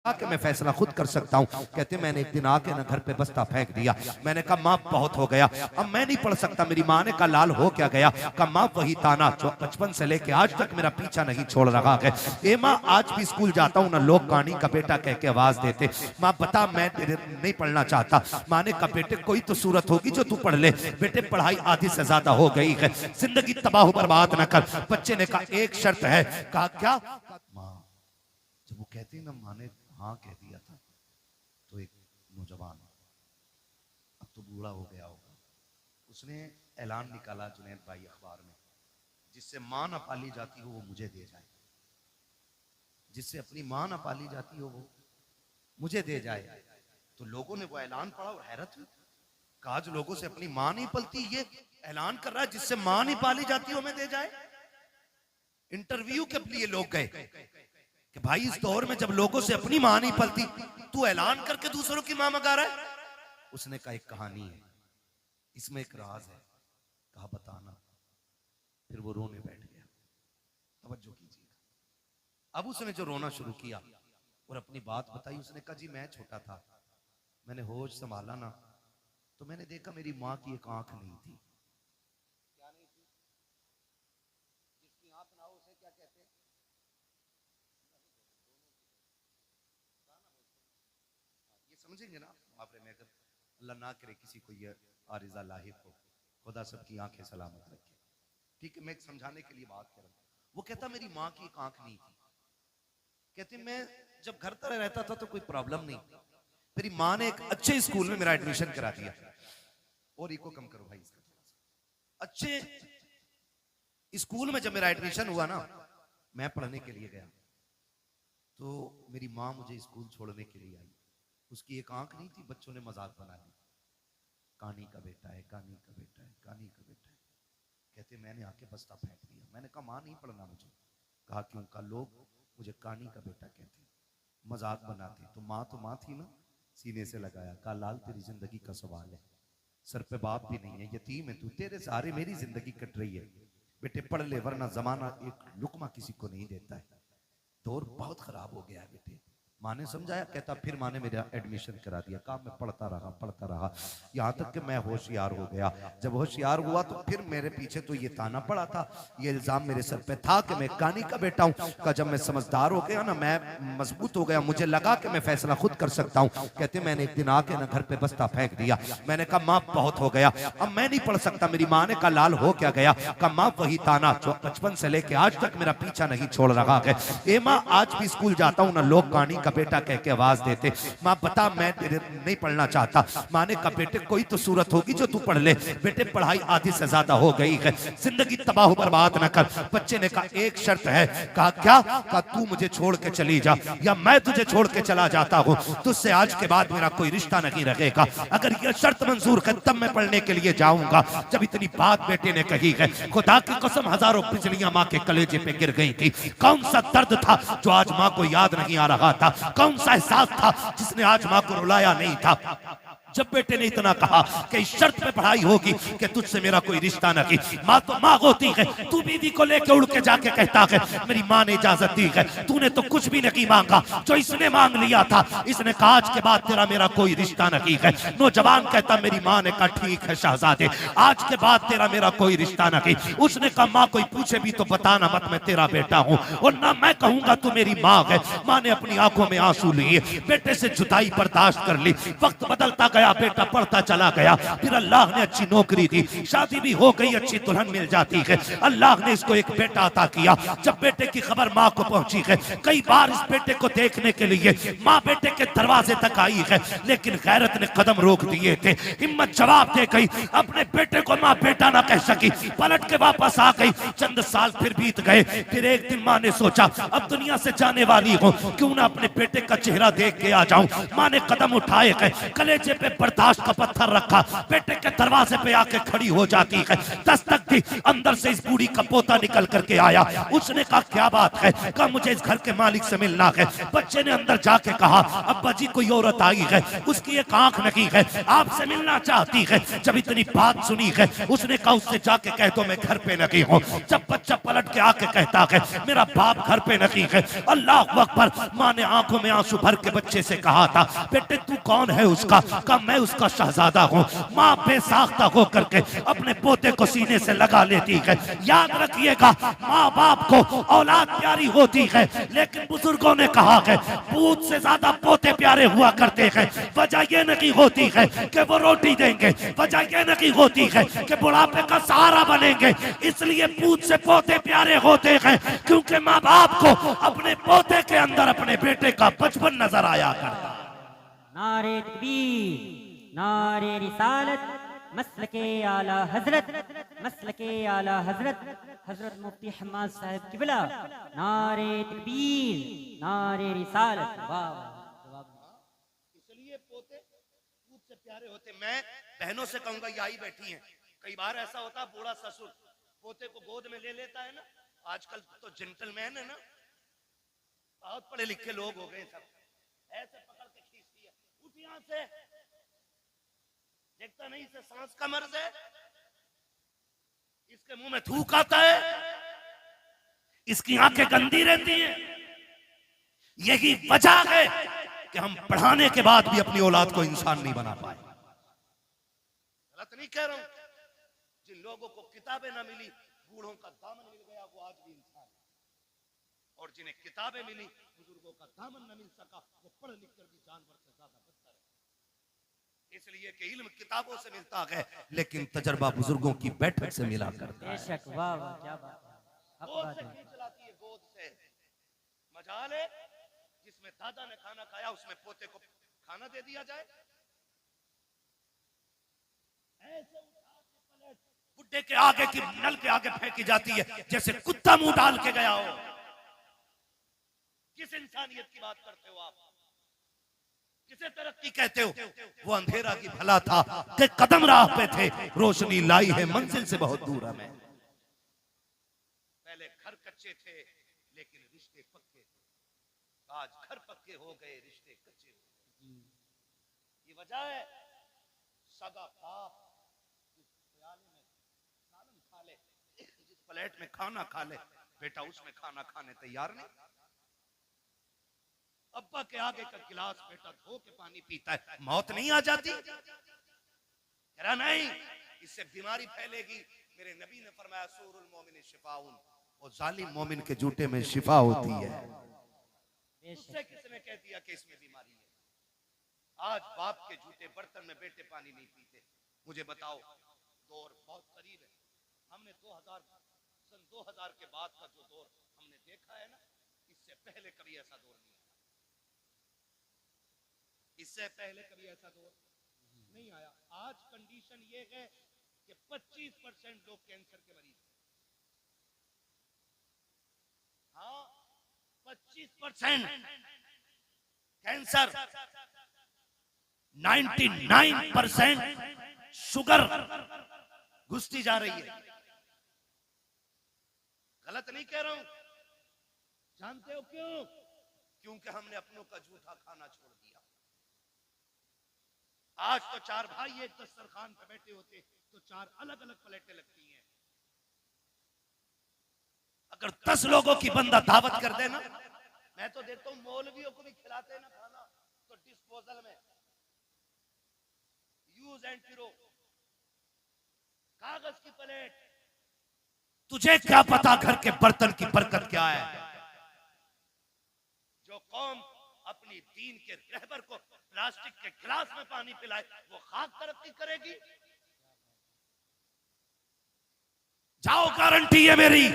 कि मैं फैसला खुद कर सकता हूँ। कहते मैंने एक दिन आके ना घर पे बस्ता फेंक दिया। मैंने कहा माँ बहुत हो गया, अब मैं नहीं पढ़ सकता। मेरी माँ ने कहा लाल हो क्या गया? कहा माँ वही ताना जो बचपन से लेके आज तक मेरा पीछा नहीं छोड़ रहा है। ए माँ आज भी स्कूल जाता हूँ ना, लोग कहानी का बेटा कह के आवाज देते। माँ बता मैं नहीं पढ़ना चाहता। माँ ने कहा बेटे कोई तो सूरत होगी जो तू पढ़ ले। बेटे पढ़ाई आधी से ज्यादा हो गई है, जिंदगी तबाह बर्बाद न कर। बच्चे ने कहा एक शर्त है। कहा क्या? माँ जब वो कहती ना माँ ने हाँ कह दिया था तो एक नौजवान, अब तो बूढ़ा हो गया होगा, उसने ऐलान निकाला जुनैद भाई अखबार में, जिससे मां ना पाली जाती हो वो मुझे दे जाए, जिससे अपनी मां ना पाली जाती हो वो मुझे दे जाए। तो लोगों ने वो ऐलान पढ़ा और हैरत हुई। कहा आज लोगों से अपनी मां नहीं पलती, ये ऐलान कर रहा है जिससे मां नहीं पाली जाती हो मैं दे जाए। इंटरव्यू के लिए लोग गए कि भाई इस दौर में जब लोगों से अपनी मां नहीं पलती, तू ऐलान करके दूसरों की मां मंगा रहा है। उसने कहा एक कहानी है, इसमें एक राज है। कहा बताना। फिर वो रोने बैठ गया। तवज्जो कीजिएगा। अब उसने जो रोना शुरू किया और अपनी बात बताई, उसने कहा जी मैं छोटा था, मैंने होश संभाला ना तो मैंने देखा मेरी मां की एक आंख नहीं थी। क्या नहीं थी? जिसकी आंख ना हो उसे क्या कहते हैं? ये समझेंगे ना मुहावरे में, अगर अल्लाह ना करे किसी को ये आरिज़ा लाहिक हो, खुदा सबकी आंखें सलामत रखे। ठीक है, मैं समझाने के लिए बात कर रहा हूं। वो कहता मेरी माँ की एक आंख नहीं थी। कहते मैं जब घर तरह रहता था तो कोई प्रॉब्लम नहीं, मेरी माँ ने एक अच्छे स्कूल में मेरा एडमिशन करा दिया। और इको कम करो भाई इसका थोड़ा सा। अच्छे स्कूल में जब मेरा एडमिशन हुआ ना, मैं पढ़ने के लिए गया तो मेरी माँ मुझे स्कूल छोड़ने के लिए आई। उसकी एक आंख नहीं थी, बच्चों ने मजाक बना ली, कहानी का बेटा है, कहानी का बेटा है, कहानी का बेटा है। कहते मैंने आके बस्ता फेंक दिया। मैंने कहा माँ नहीं पढ़ना मुझे। कहा क्यों? कहा लोग मुझे कहानी का बेटा कहते, मजाक बनाते। तो माँ थी ना, सीने से लगाया। कहा लाल तेरी जिंदगी का सवाल है, सर पे बाप भी नहीं है, यतीम है तू, तेरे सहारे मेरी जिंदगी कट रही है। बेटे पढ़ ले वरना जमाना एक लुकमा किसी को नहीं देता है। दौर बहुत खराब हो गया है बेटे। माँ ने समझाया। कहता फिर माँ ने मेरा एडमिशन करा दिया। कहा मैं पढ़ता रहा यहाँ तक कि मैं होशियार हो गया। जब होशियार हुआ तो फिर मेरे पीछे तो ये ताना पड़ा था, ये इल्जाम मेरे सर पे था कि मैं कहानी का बेटा हूँ। का जब मैं समझदार हो गया ना, मैं मजबूत हो गया, मुझे लगा कि मैं फैसला खुद कर सकता हूँ। कहते मैंने एक दिन आके ना घर पे बस्ता फेंक दिया। मैंने कहा माँ बहुत हो गया, अब मैं नहीं पढ़ सकता। मेरी माँ ने कहा लाल हो क्या गया? कहा माँ वही ताना जो बचपन से लेके आज तक मेरा पीछा नहीं छोड़ रहा है। ए माँ आज भी स्कूल जाता हूँ ना, लोग कहानी का बेटा कह के आवाज देते। माँ बता मैं नहीं पढ़ना चाहता। माँ ने कहा बेटे कोई तो सूरत होगी जो तू पढ़ ले। बेटे पढ़ाई आधी से ज्यादा हो गई है, जिंदगी तबाह बर्बाद न कर। बच्चे ने कहा एक शर्त है। कहा क्या? कहा तू मुझे छोड़ के चली जा या मैं तुझे छोड़ के चला जाता हूँ, तुझसे आज के बाद मेरा कोई रिश्ता नहीं रहेगा। अगर यह शर्त मंजूर है तब मैं पढ़ने के लिए जाऊंगा। जब इतनी बात बेटे ने कही है, खुदा की कसम हजारों बिजलियां माँ के कलेजे पे गिर गई थी। कौन सा दर्द था जो आज माँ को याद नहीं आ रहा था? कौन सा एहसास था जिसने आज मां को रुलाया नहीं था? जब बेटे ने इतना कहा कि इस शर्त पे पढ़ाई होगी कि तुझसे मेरा कोई रिश्ता न की। माँ तो माँ होती है, तू बीवी को लेके उड़ के जाके कहता है मेरी माँ ने इजाजत दी है, तूने तो कुछ भी नहीं मांगा जो इसने मांग लिया था। इसने कहा आज के बाद तेरा मेरा कोई रिश्ता न की है। नौजवान कहता मेरी माँ ने कहा ठीक है शहजादे, आज के बाद तेरा मेरा कोई रिश्ता न की। उसने कहा माँ कोई पूछे भी तो बताना मत मैं तेरा बेटा हूँ, और ना मैं कहूंगा तू मेरी माँ है। माँ ने अपनी आंखों में आंसू लिए, बेटे से जुदाई बर्दाश्त कर ली। वक्त बदलता गया, बेटा पढ़ता चला गया। फिर अल्लाह ने अच्छी नौकरी दी, शादी भी हो गई, अच्छी दुल्हन मिल जाती है। अल्लाह ने इसको एक बेटा अता किया। जब बेटे की खबर माँ को पहुंची है, कई बार इस बेटे को देखने के लिए माँ बेटे के दरवाजे तक आई है, लेकिन गैरत ने कदम रोक दिए थे। हिम्मत जवाब दे गई, अपने बेटे को माँ बेटा ना कह सकी, पलट के वापस आ गई। चंद साल फिर बीत गए। फिर एक दिन माँ ने सोचा अब दुनिया से जाने वाली हूँ, क्यों ना अपने बेटे का चेहरा देख के आ जाऊं। माँ ने कदम उठाए गए, कलेजे पे बर्दाश्त का पत्थर रखा, बेटे के दरवाजे पे आके खड़ी हो जाती है, दस्तक दी, अंदर से इस बूढ़ी का पोता निकल करके आया। उसने कहा क्या बात है, कहा मुझे इस घर के मालिक से मिलना है। बच्चे ने अंदर जाके कहा अब्बा जी कोई औरत आई है, उसकी एक आंख नहीं है, आपसे मिलना चाहती है। जब इतनी बात सुनी है उसने कहा उससे जाके कह दो मैं घर पे नहीं हूँ। जब बच्चा पलट के आके कहता है मेरा बाप घर पे नहीं है, अल्लाह अकबर, माँ ने आंखों में आंसू भर के बच्चे से कहा था बेटे तू कौन है उसका, कहा मैं उसका शहजादा हूँ। माँ बेसाख्ता होकर के अपने पोते को सीने से लगा लेती है। याद रखिएगा माँ बाप को औलाद प्यारी होती है, लेकिन बुजुर्गों ने कहा है पूत से ज्यादा पोते प्यारे हुआ करते हैं। वजह यह नहीं होती है कि वो रोटी देंगे, वजह यह नहीं होती है कि बुढ़ापे का सहारा बनेंगे, इसलिए पूत से पोते प्यारे होते हैं क्योंकि माँ बाप को अपने पोते के अंदर अपने बेटे का बचपन नजर आया करता। नारे तकबीर, नारे रिसालत, मसलके आला हजरत, मसलके आला हजरत, हजरत मुफ्ती हम्माद साहब किबला। नारे तकबीर, नारे रिसालत। वाह, इसलिए पोते दूध से प्यारे होते। मैं बहनों से कहूंगा ये आई बैठी हैं, कई बार ऐसा होता है बूढ़ा ससुर पोते को गोद में ले लेता है ना, आजकल तो जेंटलमैन है ना, बहुत पढ़े लिखे लोग हो गए सब, ऐसे पकड़ के खींचती है, उठ यहां से, देखता नहीं इसे सांस का मर्ज है, इसके मुंह में थूक आता है, इसकी आंखें गंदी रहती हैं। यही वजह है कि हम पढ़ाने के बाद भी अपनी औलाद को इंसान नहीं बना पाए। गलत नहीं कह रहा हूं, जिन लोगों को किताबें ना मिली, बूढ़ों का दामन मिल गया, वो आज भी इंसान, और जिन्हें किताबें मिली, बुजुर्गों का दामन न मिल सका, वो पढ़ लिख कर भी जानवर से ज्यादा बदतर है। इसलिए कि इल्म किताबों से मिलता है, लेकिन तजर्बा बुजुर्गों की बैठक से मिला करता है। बेशक, वाह वाह, क्या बात है। गोद से खींच लाती है, गोद से। मजाल है जिसमें दादा ने खाना खाया उसमें पोते को खाना दे दिया जाए। ऐसे उठा के पलट बुड्ढे के आगे की नल के आगे फेंकी जाती है जैसे कुत्ता मुंह डाल के गया हो। किस इंसानियत की बात करते हो आप, किसे तरक्की कहते हो? वो अंधेरा की भला था कि कदम राह पे थे, रोशनी लाई है मंजिल से बहुत दूर हमें। पहले घर कच्चे थे लेकिन रिश्ते पक्के थे, आज घर पक्के हो गए रिश्ते कच्चे हो गए। ये वजह है सगा बाप जिस प्याले में सालन खा ले, जिस प्लेट में खाना खा ले, बेटा उसमें खाना खाने तैयार नहीं। अब्बा के आगे का गिलास बेटा धो के पानी पीता है, मौत नहीं आ जाती? कह नहीं, इससे बीमारी फैलेगी। मेरे नबी ने फरमाया सूरुल मोमिन शिफाउन, और जालिम मोमिन के जूते में शिफा होती है। उससे किसने कह दिया कि इसमें बीमारी है? आज बाप के जूते बर्तन में बेटे पानी नहीं पीते। मुझे बताओ, दौर बहुत करीब है। हमने 2000 के बाद का जो दौर हमने देखा है ना, इससे पहले कभी ऐसा दौर नहीं आया। इससे पहले कभी ऐसा दौर नहीं आया। आज कंडीशन ये है कि 25% लोग कैंसर के मरीज हैं। हाँ, 25% कैंसर, 99% शुगर घुसती जा रही है। गलत नहीं कह रहा हूं। जानते हो क्यों? क्योंकि हमने अपनों का जूठा खाना छोड़ दिया। आज तो 4 भाई एक दस्तरखान पे बैठे होते तो 4 अलग अलग प्लेटें लगती हैं। अगर 10 लोगों की बंदा दावत कर देना, मैं तो देखता हूं मौलवियों को भी खिलाते ना खाना तो डिस्पोजल में, यूज एंड थ्रो, कागज की प्लेट। तुझे क्या पता घर के बर्तन की बरकत क्या है? जो कौम अपनी दीन के रहबर को प्लास्टिक के गिलास में पानी पिलाए, वो खाक तरक्की करेगी? जाओ, गारंटी है मेरी।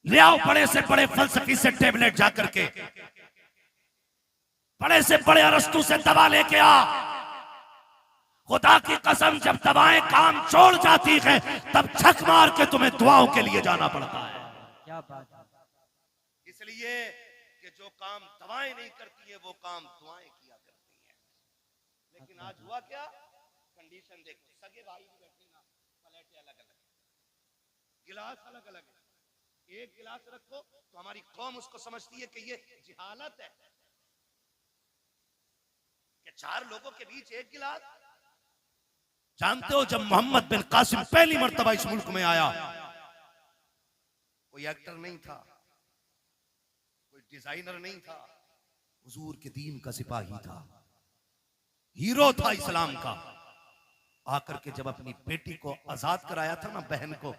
ले आओ बड़े से बड़े फलसफी से टेबलेट जाकर के, बड़े से बड़े अरस्तु से दवा लेके आ। खुदा की कसम, जब दवाएं काम छोड़ जाती हैं तब छक मार के तुम्हें दुआओं के लिए जाना पड़ता है। क्या बात है। इसलिए कि जो काम दवाएं नहीं करती है वो काम दुआएं किया करती हैं। लेकिन आज हुआ क्या, कंडीशन देखो, सगे भाई भी बैठे ना, प्लेटें अलग अलग, गिलास अलग अलग है। एक गिलास रखो तो हमारी कौम उसको समझती है कि ये जिहालत है कि चार लोगों के बीच एक गिलास। जानते हो जब मोहम्मद बिन कासिम पहली मर्तबा इस मुल्क में आया, कोई एक्टर नहीं था, कोई डिजाइनर नहीं था, हुजूर के दीन का सिपाही था, हीरो था इस्लाम का। आकर के जब अपनी बेटी को आजाद कराया था ना, बहन को,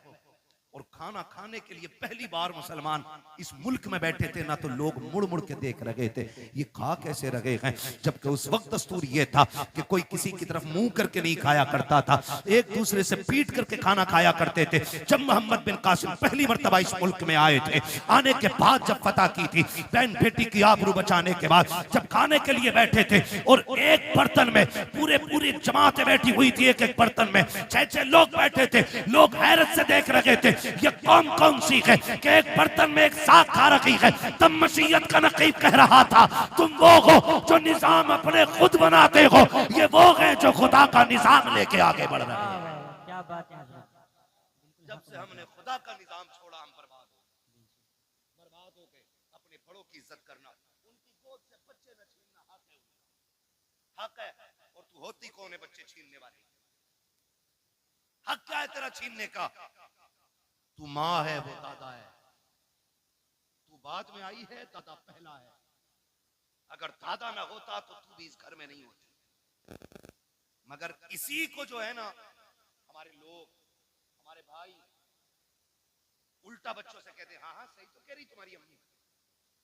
और खाना खाने के लिए पहली बार मुसलमान इस मुल्क में बैठे थे ना, तो लोग मुड़ मुड़ के देख रहे थे, ये खा कैसे रहे हैं। जबकि उस वक्त दस्तूर ये था कि कोई किसी की तरफ मुंह करके नहीं खाया करता था, एक दूसरे से पीट करके खाना खाया करते थे। जब मोहम्मद बिन कासिम पहली मर्तबा इस मुल्क में आए थे, आने के बाद जब फतह की थी, बहन बेटी की आबरू बचाने के बाद जब खाने के लिए बैठे थे, और एक बर्तन में पूरी जमातें बैठी हुई थी, एक एक बर्तन में 6-6 लोग बैठे थे, लोग हैरत से देख रहे थे ये कौम कौन सी है कि एक बर्तन में एक साथ खा रही है। तब मसीहत का नकीब कह रहा था, तुम वो हो जो निजाम अपने खुद बनाते हो, ये वो है जो खुदा का निजाम लेके आगे बढ़ रहे हैं। क्या बात है हजरत। जब से हमने खुदा का निजाम छोड़ा, हम बर्बाद हो गए। अपने बड़ों की इज्जत करना, उनकी गोद से बच्चे न छीनना हक है। और तू होती कौन है बच्चे छीनने वाली? हक क्या है तेरा छीनने का? तू माँ है, वो दादा है, तू बाद में आई है, दादा पहला है। अगर दादा ना होता तो तू भी इस घर में नहीं होती। मगर इसी को जो है ना, हमारे लोग, हमारे भाई उल्टा बच्चों से कहते हैं, हाँ हाँ सही तो कह रही तुम्हारी अम्मी,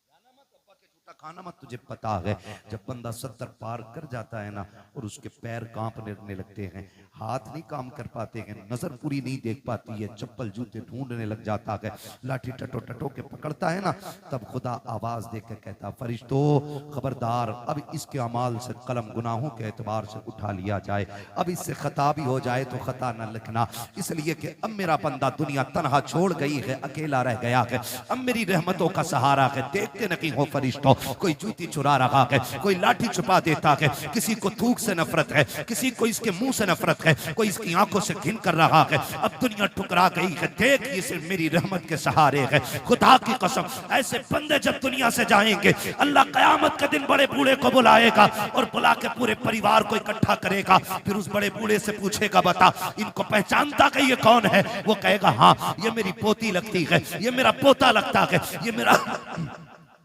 जाना मत, अब्बा के झूठा खाना मत। तुझे पता है जब बंदा 70 पार कर जाता है ना, और उसके पैर कांपने लगते हैं, हाथ नहीं काम कर पाते हैं, नजर पूरी नहीं देख पाती है, चप्पल जूते ढूंढने लग जाता है, लाठी टटो टटो के पकड़ता है ना, तब खुदा आवाज देकर कहता, फरिश्तों खबरदार, अब इसके अमाल से कलम गुनाहों के एतबार से उठा लिया जाए, अब इससे खता भी हो जाए तो खता न लिखना, इसलिए कि अब मेरा बंदा दुनिया तनहा छोड़ गई है, अकेला रह गया है, अब मेरी रहमतों का सहारा है। देखते नहीं हो फरिश्तों, कोई जूती चुरा रहा है, कोई लाठी छुपा देता है, किसी को थूक से नफरत है, किसी को इसके मुंह से नफरत है, कोई इसकी आंखों से घिन कर रहा है। अब दुनिया ठुकरा गई है, देख ये सिर्फ मेरी रहमत के सहारे है। खुदा की कसम, ऐसे बंदे जब दुनिया से जाएंगे, अल्लाह कयामत के दिन बड़े बूढ़े को बुलाएगा और बुला के पूरे परिवार को इकट्ठा करेगा, फिर उस बड़े बूढ़े से पूछेगा, बता इनको पहचानता कि ये कौन है? वो कहेगा, हाँ ये मेरी पोती लगती है, ये मेरा पोता लगता है, ये मेरा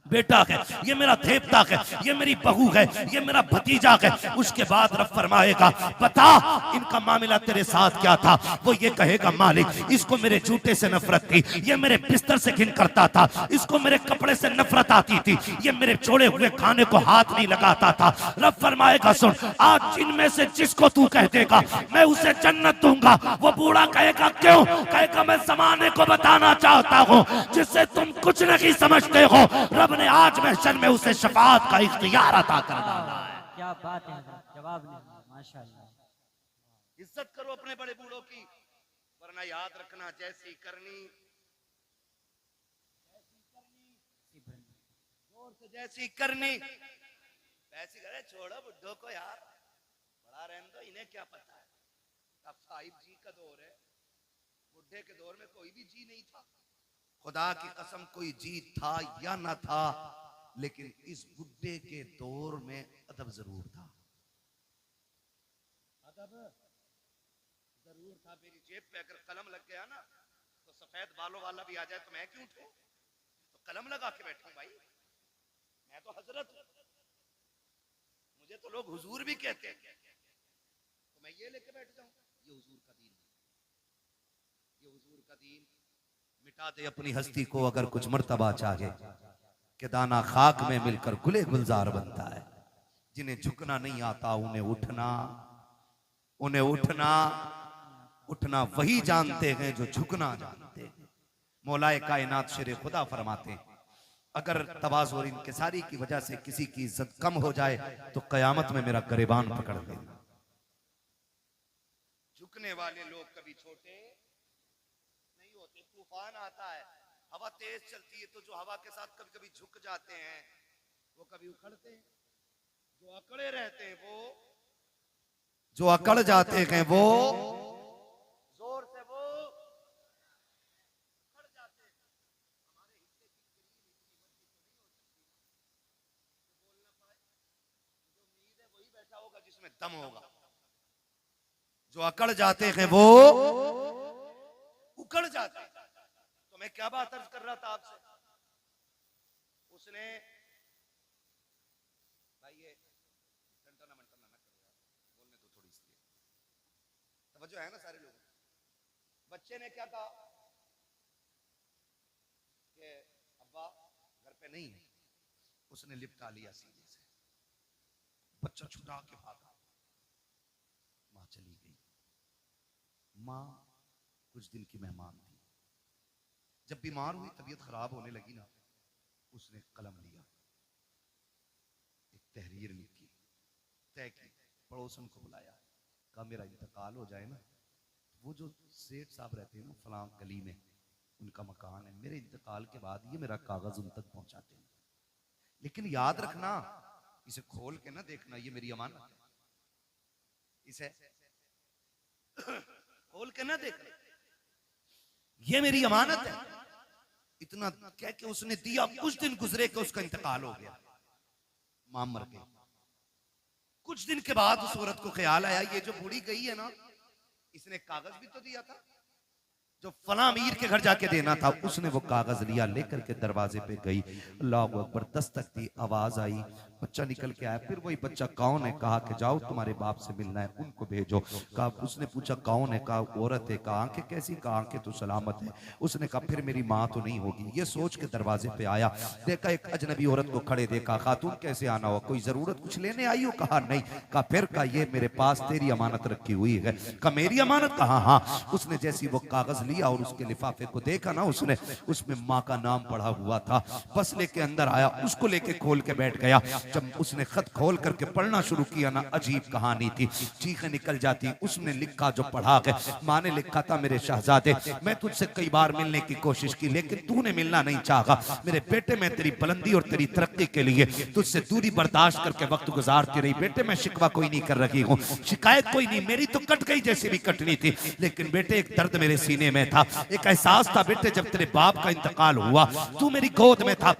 बेटा है, ये मेरा देवता है, ये मेरी बहू है, ये मेरा भतीजा है। उसके बाद रब फरमाएगा, बता इनका मामला तेरे साथ क्या था? वो ये कहेगा, मालिक इसको मेरे जूते से नफरत थी, ये मेरे बिस्तर से घिन करता था, इसको मेरे कपड़े से नफरत आती थी, ये मेरे छोड़े हुए खाने को हाथ नहीं लगाता था। रब फरमाएगा, सुन आज इनमें से जिसको तू कह देगा मैं उसे जन्नत दूंगा। वो बूढ़ा कहेगा, क्यों? कहेगा, मैं जमाने को बताना चाहता हूँ जिससे तुम कुछ नहीं समझते हो, रब ने आज महशर में उसे शफाअत का इख्तियार अता कर डाला है। क्या बात है हजरत, जवाब नहीं, माशाअल्लाह। इज्जत करो अपने बड़े बूढ़ों की, वरना याद रखना जैसी करनी जोर से, जैसी करनी वैसी करे। छोड़ो बुड्ढों को यार, बड़ा रहने दो, इन्हें क्या पता है। अब साहिब जी का दौर है, बुढ़े के दौर में कोई भी जी नहीं था। खुदा की कसम कोई जी था या ना था, लेकिन इस बुड्ढे के दौर में अदब जरूर था। अदब जरूर था। मेरी जेब पे अगर कलम लग गया ना, तो सफेद बालों वाला भी आ जाए तो मैं क्यों उठूं? तो कलम लगा के बैठूं भाई, मैं तो हजरत हूं, मुझे तो लोग हुजूर भी कहते हैं, तो मैं ये लेके बैठ जाऊं? ये हुजूर का दीन, ये हुजूर का दीन। मिटा दे अपनी हस्ती को अगर कुछ मर्तबा चाहे, कि दाना खाक में मिलकर गुले गुलजार बनता है। जिन्हें झुकना नहीं आता उन्हें उठना वही जानते हैं जो झुकना जानते हैं। मौलाए कायनात शेर खुदा फरमाते हैं, अगर तवाज़ु और इंकिसारी की वजह से किसी की इज्जत कम हो जाए तो कयामत में मेरा गरेबान पकड़ लेना। झुकने वाले लोग कभी छोटे नहीं होते। तूफान आता है, हवा तेज चलती है, तो जो हवा के साथ कभी कभी झुक जाते हैं वो कभी उखड़ते हैं, जो अकड़े रहते हैं वो जो अकड़ जाते हैं वो जोर से वो अकड़ जाते हैं। हमारे हिस्से की बोल ना पाए, जो उम्मीद है वही बैठा होगा जिसमें दम होगा। जो अकड़ जाते हैं वो उकड़ जाते हैं। तो मैं क्या बात अर्ज कर रहा था आपसे, उसने भाई ये टंटना मंटना ना करो यार, बोलने तो थोड़ी सी तवज्जो है ना सारे लोग। बच्चे ने क्या कहा कि अब्बा घर पे नहीं है, उसने लिपटा लिया सीने से, बच्चा छुटा के भागा, मां चली गई। मां कुछ दिन की मेहमान थी, जब बीमार हुई, तबीयत खराब होने लगी ना, उसने कलम लिया, एक तहरीर लिखी, तय की, पड़ोसन को बुलाया, कहा मेरा इंतकाल हो जाए ना, वो जो सेठ साहब रहते हैं ना फलां गली में, उनका मकान है, मेरे इंतकाल के बाद ये मेरा कागज उन तक पहुंचाते हैं, लेकिन याद रखना इसे खोल के ना देखना, ये मेरी अमानत है, इसे खोल के ना देखना, ये मेरी अमानत है। इतना कह के उसने दिया, कुछ दिन गुजरे कि उसका इंतकाल हो गया, मां मर गई। कुछ दिन के बाद उस औरत को ख्याल आया, ये जो बूढ़ी गई है ना, इसने कागज भी तो दिया था जो फला अमीर के घर जाके देना था। उसने वो कागज लिया, लेकर के दरवाजे पे गई, अल्लाह अकबर, दस्तक दी, आवाज आई, बच्चा निकल के आया। फिर वही बच्चा कौन है, कहा कि जाओ तुम्हारे बाप से मिलना है, उनको भेजो। कहा, उसने पूछा कौन है, कहा औरत है। कहा आंखें कैसी, कहा आंखें तो सलामत है। उसने कहा फिर मेरी माँ तो नहीं होगी। ये सोच के दरवाजे पे आया, देखा एक अजनबी औरत को खड़े देखा। खातून कैसे आना हुआ, कोई जरूरत कुछ लेने आई हो? कहा नहीं। कहा फिर? कहा ये मेरे पास तेरी अमानत रखी हुई है। कहा मेरी अमानत? कहा हाँ। उसने जैसी वो कागज लिया और उसके लिफाफे को देखा ना, उसने उसमें माँ का नाम पढ़ा हुआ था। बस लेके अंदर आया, उसको लेके खोल के बैठ गया। जब उसने खत खोल करके पढ़ना शुरू किया ना, अजीब कहानी थी, चीखें निकल जाती। उसने लिखा जो पढ़ा है, माँ ने लिखा था, मेरे शहजादे मैं तुझसे कई बार मिलने की कोशिश की, लेकिन तूने मिलना नहीं चाहा। मेरे बेटे, मैं तेरी बुलंदी और तेरी तरक्की के लिए तुझसे दूरी बर्दाश्त करके वक्त गुजारती रही। बेटे मैं शिकवा कोई नहीं कर रही हूँ, शिकायत कोई नहीं, मेरी तो कट गई जैसी भी कटनी थी, लेकिन बेटे एक दर्द मेरे सीने में था, एक एहसास था। बेटे जब तेरे बाप का इंतकाल हुआ, तू मेरी गोद में था,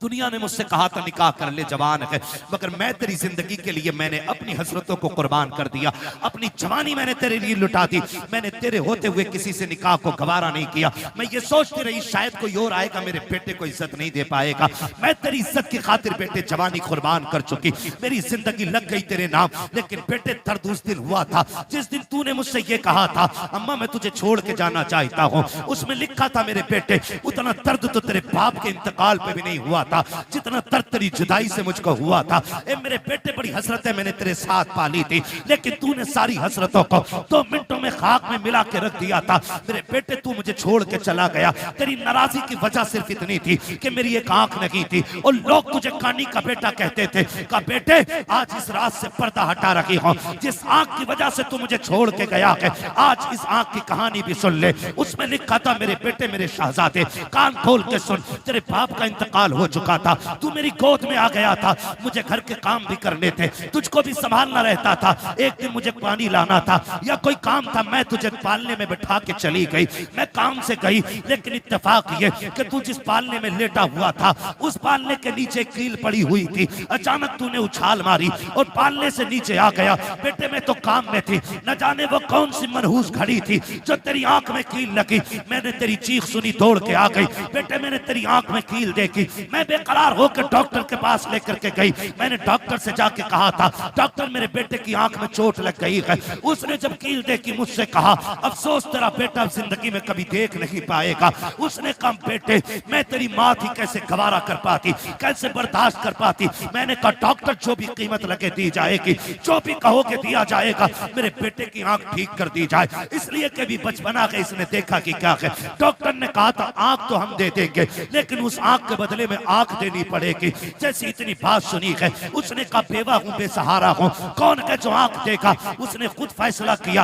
दुनिया ने मुझसे कहा था निकाह कर ले, जवान है, मगर मैं तेरी जिंदगी के लिए मैंने अपनी हसरतों को कुर्बान कर दिया, अपनी जवानी मैंने तेरे लिए लुटा दी। मैंने तेरे होते हुए किसी से निकाह को गवारा नहीं किया। मैं ये सोचती रही शायद कोई और आएगा, मेरे बेटे को इज्जत नहीं दे पाएगा। मैं तेरी इज्जत की खातिर बेटे जवानी कुर्बान कर चुकी, मेरी जिंदगी लग गई तेरे नाम। लेकिन बेटे दर्द उस दिन हुआ था जिस दिन तूने मुझसे ये कहा था, अम्मा मैं तुझे छोड़ के जाना चाहता हूँ। उसमें लिखा था मेरे बेटे, उतना दर्द तो तेरे बाप के इंतकाल पे भी नहीं हुआ था जितना दर्द तेरी जुदाई से मुझको हुआ था। ए मेरे बेटे बड़ी हसरतें मैंने तेरे साथ पाली थी, लेकिन तूने सारी हसरतों को 2 मिनटों में खाक में मिला के रख दिया था। मेरे बेटे तू मुझे छोड़ के चला गया, तेरी नाराजगी की वजह सिर्फ इतनी थी कि मेरी एक आंख नहीं थी और लोग तुझे कानी का बेटा कहते थे। कहा बेटे आज इस रात से पर्दा हटा रखी हूं, जिस आंख की वजह से तू मुझे छोड़ के गया है, आज इस आंख की कहानी भी सुन ले। उसमें लिखा था मेरे बेटे मेरे शहजादे कान खोल के सुन, तेरे बाप का इंतकाल हो चुका था, तू मेरी गोद में आ गया था, मुझे घर के काम भी करने थे, तुझको भी संभालना रहता था। एक दिन मुझे पानी लाना था या कोई काम था, मैं तुझे पालने में बैठा के चली गई। मैं काम से गई, लेकिन इत्तेफाक ये कि तू जिस पालने में लेटा हुआ था, उस पालने के नीचे कील पड़ी हुई थी। अचानक तूने उछाल मारी और पालने से नीचे आ गया। बेटे मैं तो काम में थी, न जाने वो कौन सी मनहूस घड़ी थी जो तेरी आंख में कील लगी। मैंने तेरी चीख सुनी, दौड़ के आ गई। बेटे मैंने तेरी आंख में कील देखी, मैं बेकरार होकर डॉक्टर के पास लेकर के गई। मैंने डॉक्टर से जाके कहा था, डॉक्टर मेरे बेटे की आंख में चोट लग गई है। उसने जब कील देखी मुझसे कहा, अफसोस तेरा बेटा जिंदगी में कभी देख नहीं पाएगा। उसने कहा बेटे मैं तेरी माँ थी, कैसे गवारा कर पाती, कैसे बर्दाश्त कर पाती। मैंने कहा डॉक्टर जो भी कीमत लगे दी जाएगी, जो भी कहोगे दिया जाएगा, मेरे बेटे की आंख ठीक कर दी जाए। इसलिए कभी बचपना के इसने देखा कि क्या है। डॉक्टर ने कहा था आंख तो हम दे देंगे, लेकिन उस आंख के बदले में आंख देनी पड़ेगी। जैसी इतनी बात सुनी है, उसने कहा बेवजह बेवा हूँ, बेसहारा हूँ। कौन है जो आंख देगा? उसने खुद फैसला किया।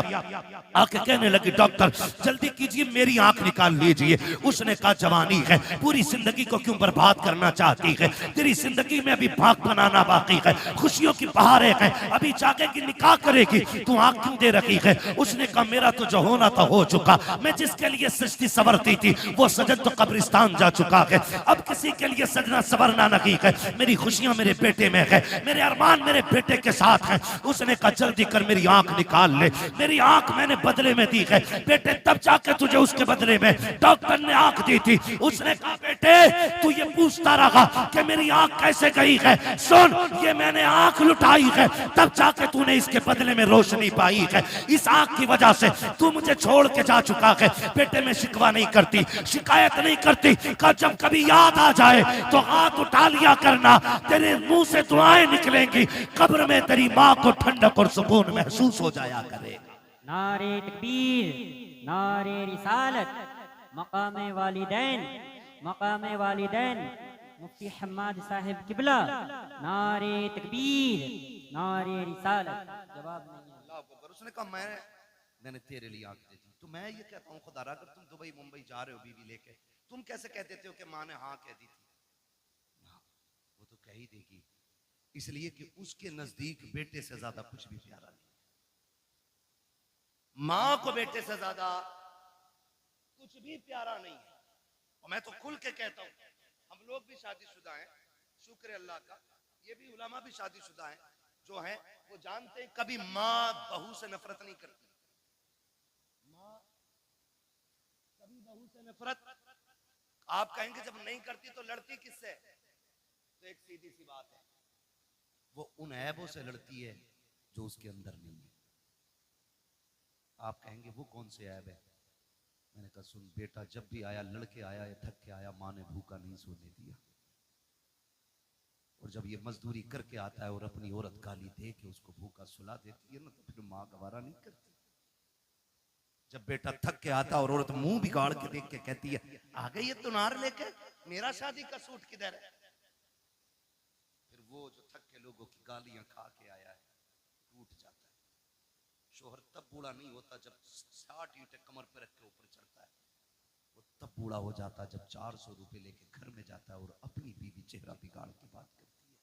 आके कहने लगी डॉक्टर जल्दी कीजिए, मेरी आंख निकाल लीजिए। उसने कहा जवानी है, पूरी जिंदगी को क्यों बर्बाद करना चाहती है? तेरी जिंदगी में अभी भाग बनाना बाकी है, खुशियों की बहारें हैं, अभी जागेगी, निकाह करेगी, तू आंख क्यों दे रखी है? उसने कहा मेरा तो जो होना था हो चुका, मैं जिसके लिए सजती सवरती थी वो सजन तो कब्रिस्तान जा चुका है, अब किसी के लिए सजना सवरना नहीं है। मेरी खुशियां मेरे बेटे में है, मेरे अरमान मेरे बेटे के साथ हैं। उसने कहा जल्दी कर, मेरी आंख निकाल ले। मेरी आंख मैंने बदले में दी है बेटे, तब जाके तुझे उसके बदले में डॉक्टर ने आंख दी थी। उसने कहा बेटे तू ये पूछता रहा कि मेरी आंख कैसे गई है, सुन ये मैंने आंख लुटाई है, तब जाके तूने इसके बदले में रोशनी पाई है। इस आंख की वजह से तू मुझे छोड़ के जा चुका है। बेटे मैं शिकवा नहीं करती, शिकायत नहीं करती, का जब कभी याद आ जाए तो हाथ उठा लिया करना, तेरे मुंह से दुआएं निकलेंगी, कब्र में तेरी माँ को ठंडक और सुकून महसूस हो जाया करेगा। नारे तकबीर, नारे रिसालत, मकामे वालिदैन, मकामे वालिदैन, मुफ्ती हम्माद साहिब किबला, नारे तकबीर, नारे रिसालत। जवाब नहीं है। अल्लाह अकबर। उसने कहा मैंने तेरे लिए आंख दी थी। तो मैं ये कहता हूँ खुदा अगर तुम दुबई मुंबई जा रहे हो बीवी लेके, तुम कैसे कह देते हो कि माँ ने हाँ कह दी थी? हाँ, वो तो कह ही देगी, इसलिए कि उसके नजदीक बेटे से ज्यादा कुछ भी प्यारा नहीं। माँ को बेटे से ज्यादा कुछ भी प्यारा नहीं है। और मैं तो खुल के कहता हूँ, हम लोग भी शादीशुदा हैं, शुक्र है अल्लाह का, ये भी उलमा भी शादीशुदा हैं, जो हैं वो जानते हैं कभी माँ बहू से नफरत नहीं करती। माँ कभी बहू से नफरत, आप कहेंगे जब नहीं करती तो लड़ती किससे? तो एक सीधी सी बात है, वो उन ऐबों से लड़ती है जो उसके अंदर नहीं है। आप कहेंगे वो कौन से ऐब है? मैंने कहा सुन बेटा, जब भी आया लड़के आया या थक के आया, माँ ने भूखा नहीं सोने दिया। और जब ये मजदूरी करके आता है और अपनी औरत गाली दे के उसको भूखा सुला देती है ना, तो फिर माँ गवारा नहीं करती। जब बेटा थक के आता और औरत मुंह बिगाड़ के देख के कहती है आ गई ये तुनार लेके, मेरा शादी का सूट किधर है? फिर वो जो थक के लोगों की गालियां खा के आया है टूट जाता है। शोहर तब बूढ़ा नहीं होता जब 60 ईंटें कमर पे रख के ऊपर चढ़ता है, वो तब बूढ़ा हो जाता है जब 400 रुपए लेके घर में जाता है और अपनी बीवी चेहरा बिगाड़ के बात करती है,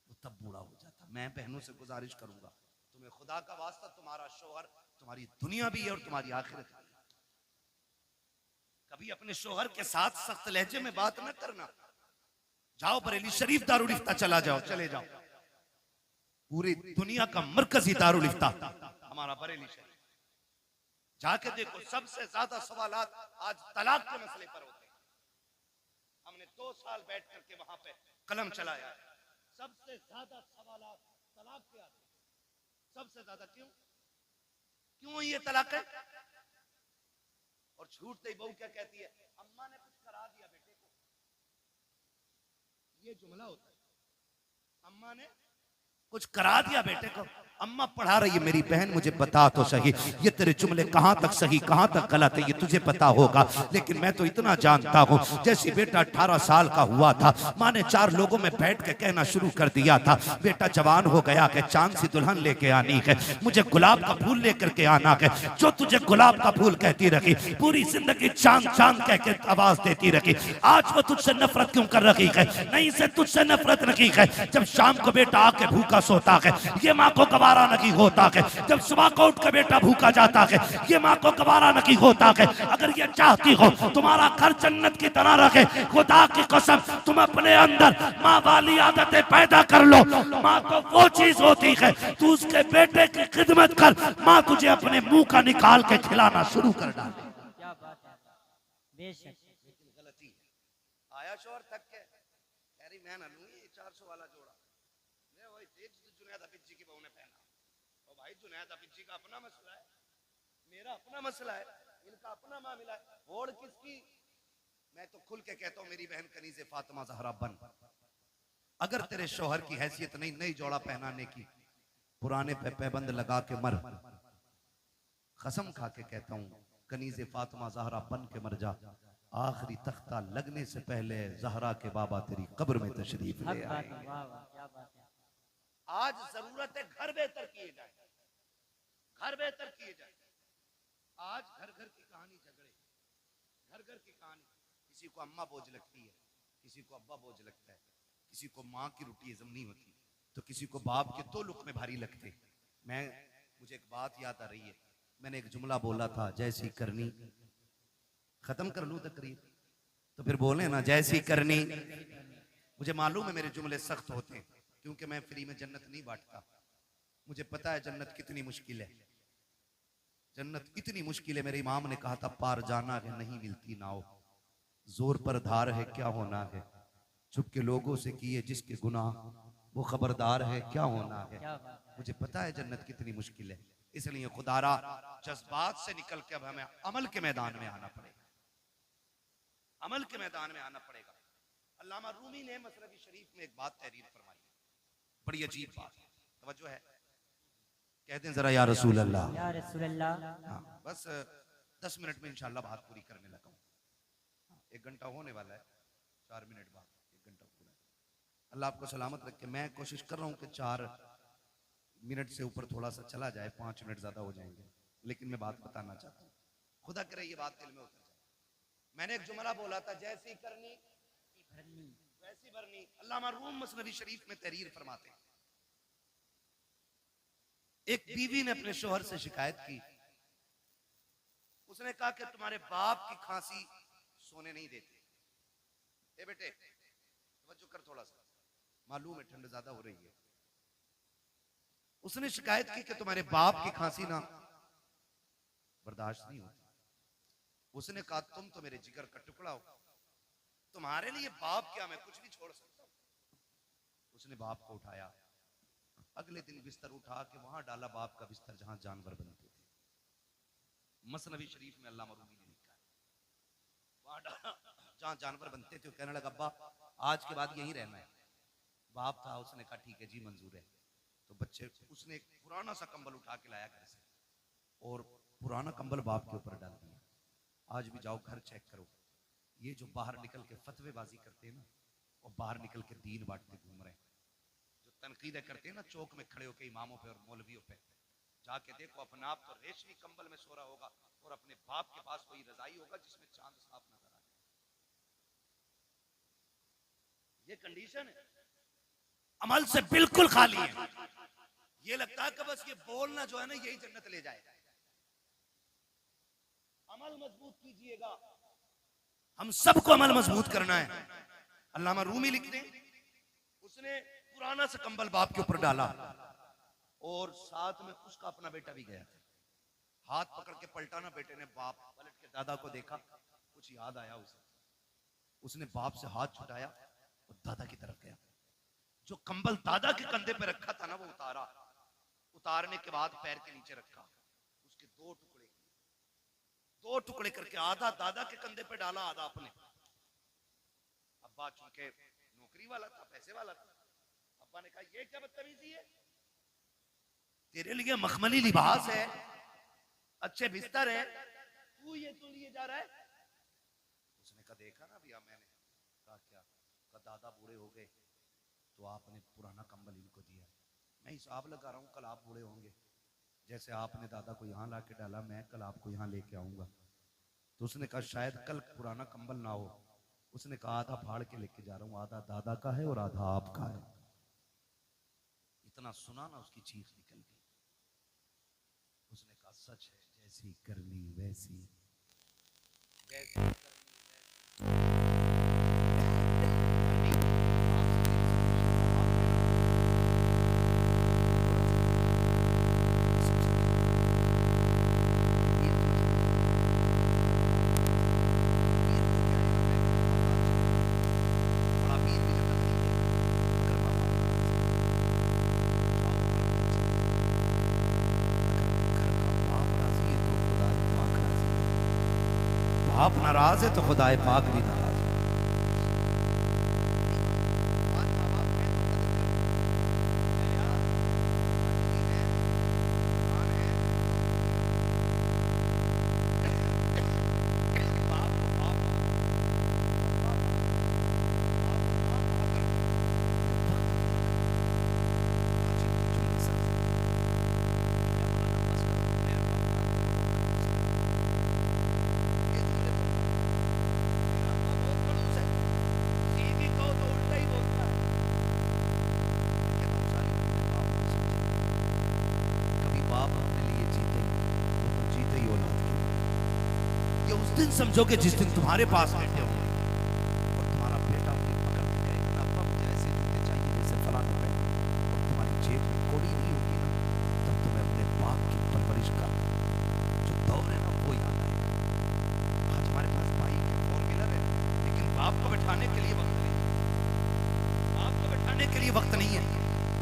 वो तब बूढ़ा हो जाता है। मैं बहनों से गुजारिश करूंगा, तुम्हें खुदा का वास्ता, तुम्हारा शोहर तुम्हारी दुनिया भी है और तुम्हारी आखिरत भी है। कभी अपने शोहर के साथ सख्त लहजे में बात न करना। जाओ बरेली शरीफ दारुल इफ्ता चला जाओ, चले जाओ, पूरी दुनिया का मरकजी दारुल इफ्ता हमारा बरेली शरीफ, जाके देखो सबसे ज्यादा सवालात आज तलाक के मसले पर होते हैं। हमने 2 साल बैठ करके वहां पे कलम चलाया है, सबसे ज्यादा सवालात तलाक के आते हैं, सबसे ज्यादा। क्यों ये तलाक है? और छूटते ही बहू क्या कहती है, अम्मा ने कुछ करा दिया बेटे को। ये जुमला होता है, अम्मा ने कुछ करा दिया बेटे को। अम्मा पढ़ा रही है, मेरी बहन मुझे बता तो सही ये तेरे जुमले कहां तक सही कहां तक गलत है, ये तुझे पता होगा, लेकिन मैं तो इतना जानता हूं, जैसे बेटा 18 साल का हुआ था, माँ ने 4 लोगों में बैठ के कहना शुरू कर दिया था, बेटा जवान हो गया है, चांद सी दुल्हन लेके आनी है, मुझे गुलाब का फूल लेकर के आना है। जो तुझे गुलाब का फूल कहती रही, पूरी जिंदगी चांद चांद कह के आवाज देती रही, आज वो तुझसे नफरत क्यों कर रही है? नहीं से तुझसे नफरत नहीं है। जब शाम को बेटा आके भूखा सोता है, ये माँ को गवारा नहीं होता है। जब सुबह को उठ के बेटा भूखा जाता है, ये माँ को गवारा नहीं होता है। अगर ये चाहती हो तुम्हारा घर जन्नत की तरह रखे, खुदा की कसम तुम अपने अंदर माँ वाली आदतें पैदा कर लो। माँ तो वो चीज होती है, तू उसके बेटे की खिदमत कर, माँ तुझे अपने मुंह का निकाल के खिलाना शुरू कर डाले। क्या बात है, बेशक। गलती आया शोहर थक के, कह रही मैं ना लूंगी 400 वाला जोड़ा, ले वही देख जुनैद हफीज जी की बहू ने पहना। और भाई जुनैद हफीज जी का अपना मसला है, मेरा अपना मसला है, इनका अपना मामला है, होड़ किसकी? मैं तो खुल के कहता हूँ मेरी बहन कनीज़े फातिमा ज़हरा बन, अगर तेरे शोहर की हैसियत नहीं नई जोड़ा पहनाने की, पुराने पे पैबंद लगा के मर। कसम खा के कहता हूँ कनीज़े फातिमा ज़हरा बन के मर जा, आखिरी तख्ता लगने से पहले ज़हरा के बाबा तेरी कब्र में तशरीफ ले आए। आज जरूरत है घर बेहतर किए जाए, घर बेहतर किए जाए। आज घर घर की कहानी झगड़े, घर घर की कहानी। किसी को अम्मा बोझ लगती है, किसी को अब्बा बोझ लगता है, किसी को माँ की रोटी हजम नहीं होती, तो किसी को बाप के 2 लुक़मे भारी लगते। मुझे एक बात याद आ रही है, मैंने एक जुमला बोला था, जैसी करनी, खत्म कर लूं तकरीर तो फिर बोले ना जैसी करनी। मुझे मालूम है मेरे जुमले सख्त होते हैं, क्योंकि मैं फ्री में जन्नत नहीं बांटता। मुझे पता है जन्नत कितनी मुश्किल है, जन्नत इतनी मुश्किल है। मेरे इमाम ने कहा था, पार जाना है नहीं मिलती नाव, जोर पर धार है क्या होना है, चुप के लोगों से किए जिसके गुनाह, वो खबरदार है क्या होना है। मुझे पता है जन्नत कितनी मुश्किल है, इसलिए खुदारा जज्बात से निकल के अब हमें अमल के मैदान में आना पड़ेगा, अमल के मैदान में आना पड़ेगा। अल्लामा रूमी ने मसनवी शरीफ में एक बात तहरीर फरमाई, बड़ी अजीब बात, तवज्जो है, कहते हैं जरा या रसूल अल्लाह, या रसूल अल्लाह। हाँ, बस 10 मिनट में इंशाल्लाह बात पूरी करने लगा हूँ। 1 घंटा होने वाला है, 4 मिनट बाद 1 घंटा पूरा। अल्लाह आपको सलामत रखे। मैं कोशिश कर रहा हूँ कि 4 मिनट से ऊपर थोड़ा सा चला जाए, 5 मिनट ज्यादा हो जाएंगे, लेकिन मैं बात बताना चाहता हूँ, खुदा करे ये बात दिल में उतर जाए। मैंने एक जुमला बोला था, जैसी करनी वैसी भरनी। अल्लामा रूम मसनवी शरीफ में तहरीर फरमाते हैं, एक बीवी ने अपने शोहर से शिकायत की, उसने कहा कि तुम्हारे बाप की खांसी सोने नहीं देती। ए बेटे तवज्जो कर थोड़ा सा, मालूम है ठंड ज्यादा हो रही है। उसने शिकायत की कि तुम्हारे बाप की खांसी ना बर्दाश्त नहीं होती। उसने कहा तुम तो मेरे जिगर का टुकड़ा हो, तुम्हारे लिए बाप क्या, मैं कुछ भी छोड़ सकता हूं। उसने बाप को उठाया, अगले दिन बिस्तर उठा के वहां डाला, बाप का बिस्तर जहां जानवर बनते थे। मसनवी शरीफ में अल्लामा रूमी ने लिखा है, वहां डाला जहां जानवर बनते थे। कहने लगा अब्बा आज के बाद यहीं रहना है। बाप था, उसने कहा ठीक है जी मंजूर है। तो बच्चे, उसने एक पुराना सा कंबल उठा के लाया घर से और पुराना कंबल बाप के ऊपर डाल दिया। आज भी जाओ घर चेक करो, ये जो बाहर निकल के फतवेबाजी करते हैं ना, और बाहर निकल के दीन बांटते घूम रहे हैं, जो तनकीदें करते हैं ना चौक में खड़े होकर इमामों पे और मौलवियों पे, जाके देखो अपना आप तो रेशमी कंबल में सो रहा होगा और अपने बाप के पास कोई रजाई होगा जिसमें चांद साफ नजर आ जाए। ये कंडीशन है, अमल से बिल्कुल खाली है। ये लगता है कि बस ये बोलना जो है ना यही जन्नत ले जाएगा। अमल मजबूत कीजिएगा, हम सबको अमल मजबूत करना है। अल्लामा रूमी लिखते हैं, उसने पुराना सा कंबल बाप के ऊपर डाला और साथ में उसका अपना बेटा भी गया। हाथ पकड़ के पलटाना, बेटे ने बाप पलट के दादा को देखा, कुछ याद आया उसे, उसने बाप से हाथ छुटाया और दादा की तरफ गया। जो कंबल दादा के कंधे पे रखा था ना वो उतारा, उतारने के बाद पैर के नीचे रखा, उसके 2 टुकड़े करके आधा दादा के कंधे पे डाला, आधा अपने। अब्बा चूंकि नौकरी वाला था, पैसे वाला था, अब्बा ने कहा ये क्या बदतमीजी है, तेरे लिए मखमली लिबास है, अच्छे बिस्तर है, तू ये क्यों लिए जा रहा है। उसने कहा देखा ना भैया, मैंने कहा क्या, कहा दादा बूढ़े हो गए तो आपने पुराना कंबल इनको दिया, मैं हिसाब लगा रहा हूँ कल आप बूढ़े होंगे, जैसे आपने दादा को यहाँ ला के डाला मैं कल आपको यहाँ लेके आऊंगा। तो उसने कहा शायद कल पुराना कंबल ना हो। उसने कहा आधा फाड़ के लेके जा रहा हूँ, आधा दादा का है और आधा आपका है। इतना सुना ना उसकी चीख निकल गई। उसने कहा सच है, जैसी करनी वैसी, जैसी करनी वैसी। आप नाराज है तो खुदाए पाक भी नाराज है। दिन समझोगे जिस दिन तुम्हारे पास बैठे होंगे और तुम्हारा बेटा उन्हें पकड़ के कहेगा ना, अब्बा मुझे ऐसे जूते चाहिए जैसे फलाना है, और तुम्हारी जेब में कोड़ी नहीं होगी ना, तब तुम्हें अपने बाप की परवरिश का जो दौर है ना वो याद आएगा। आज हमारे पास बाइक है, 4 व्हीलर है, लेकिन बाप को बैठाने के लिए वक्त नहीं, बाप को बैठाने के लिए वक्त नहीं है।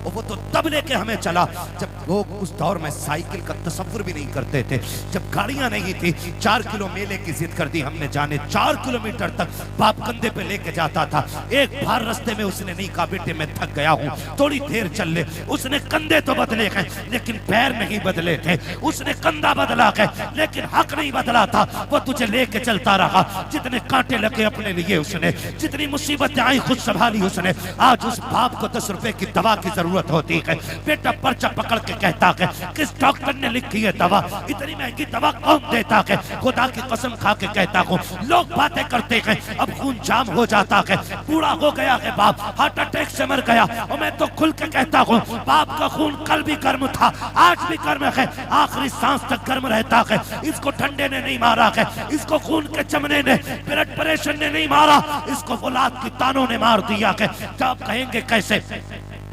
और वो तो तब लेके हमें चला जब लोग उस दौर में साइकिल का तसव्वुर भी नहीं करते थे, जब गाड़ियां नहीं थी। 4 किलो मेले की जिद कर दी हमने, जाने 4 किलोमीटर तक बाप कंधे पे लेके जाता था। एक बार रास्ते में उसने नहीं कहा बेटे मैं थक गया हूं, थोड़ी देर चल ले। उसने कंधे तो बदले गए लेकिन पैर नहीं बदले थे। उसने कंधा बदला गए लेकिन हक नहीं बदला था। वो तुझे लेके चलता रहा, जितने कांटे लगे अपने लिए उसने, जितनी मुसीबतें आई खुद संभाली उसने। आज उस बाप को 10 रुपए की दवा की जरूरत होती है, बेटा पर्चा पकड़ के कहता है किस डॉक्टर ने लिखी है दवा, इतनी महंगी दवा कौन देता है। खुदा की कसम खा के कहता हूँ लोग बातें करते हैं, अब खून जाम हो जाता है, बूढ़ा हो गया है बाप, हार्ट अटैक से मर गया। और मैं तो खुल के कहता हूँ बाप का खून कल भी गर्म था, आज भी गर्म है, आखिरी सांस तक गर्म रहता है। इसको ठंडे ने नहीं मारा है, इसको खून के चमने ने, ब्लड प्रेशर ने नहीं मारा, इसको औलाद की तानों ने मार दिया है। जब कहेंगे कैसे,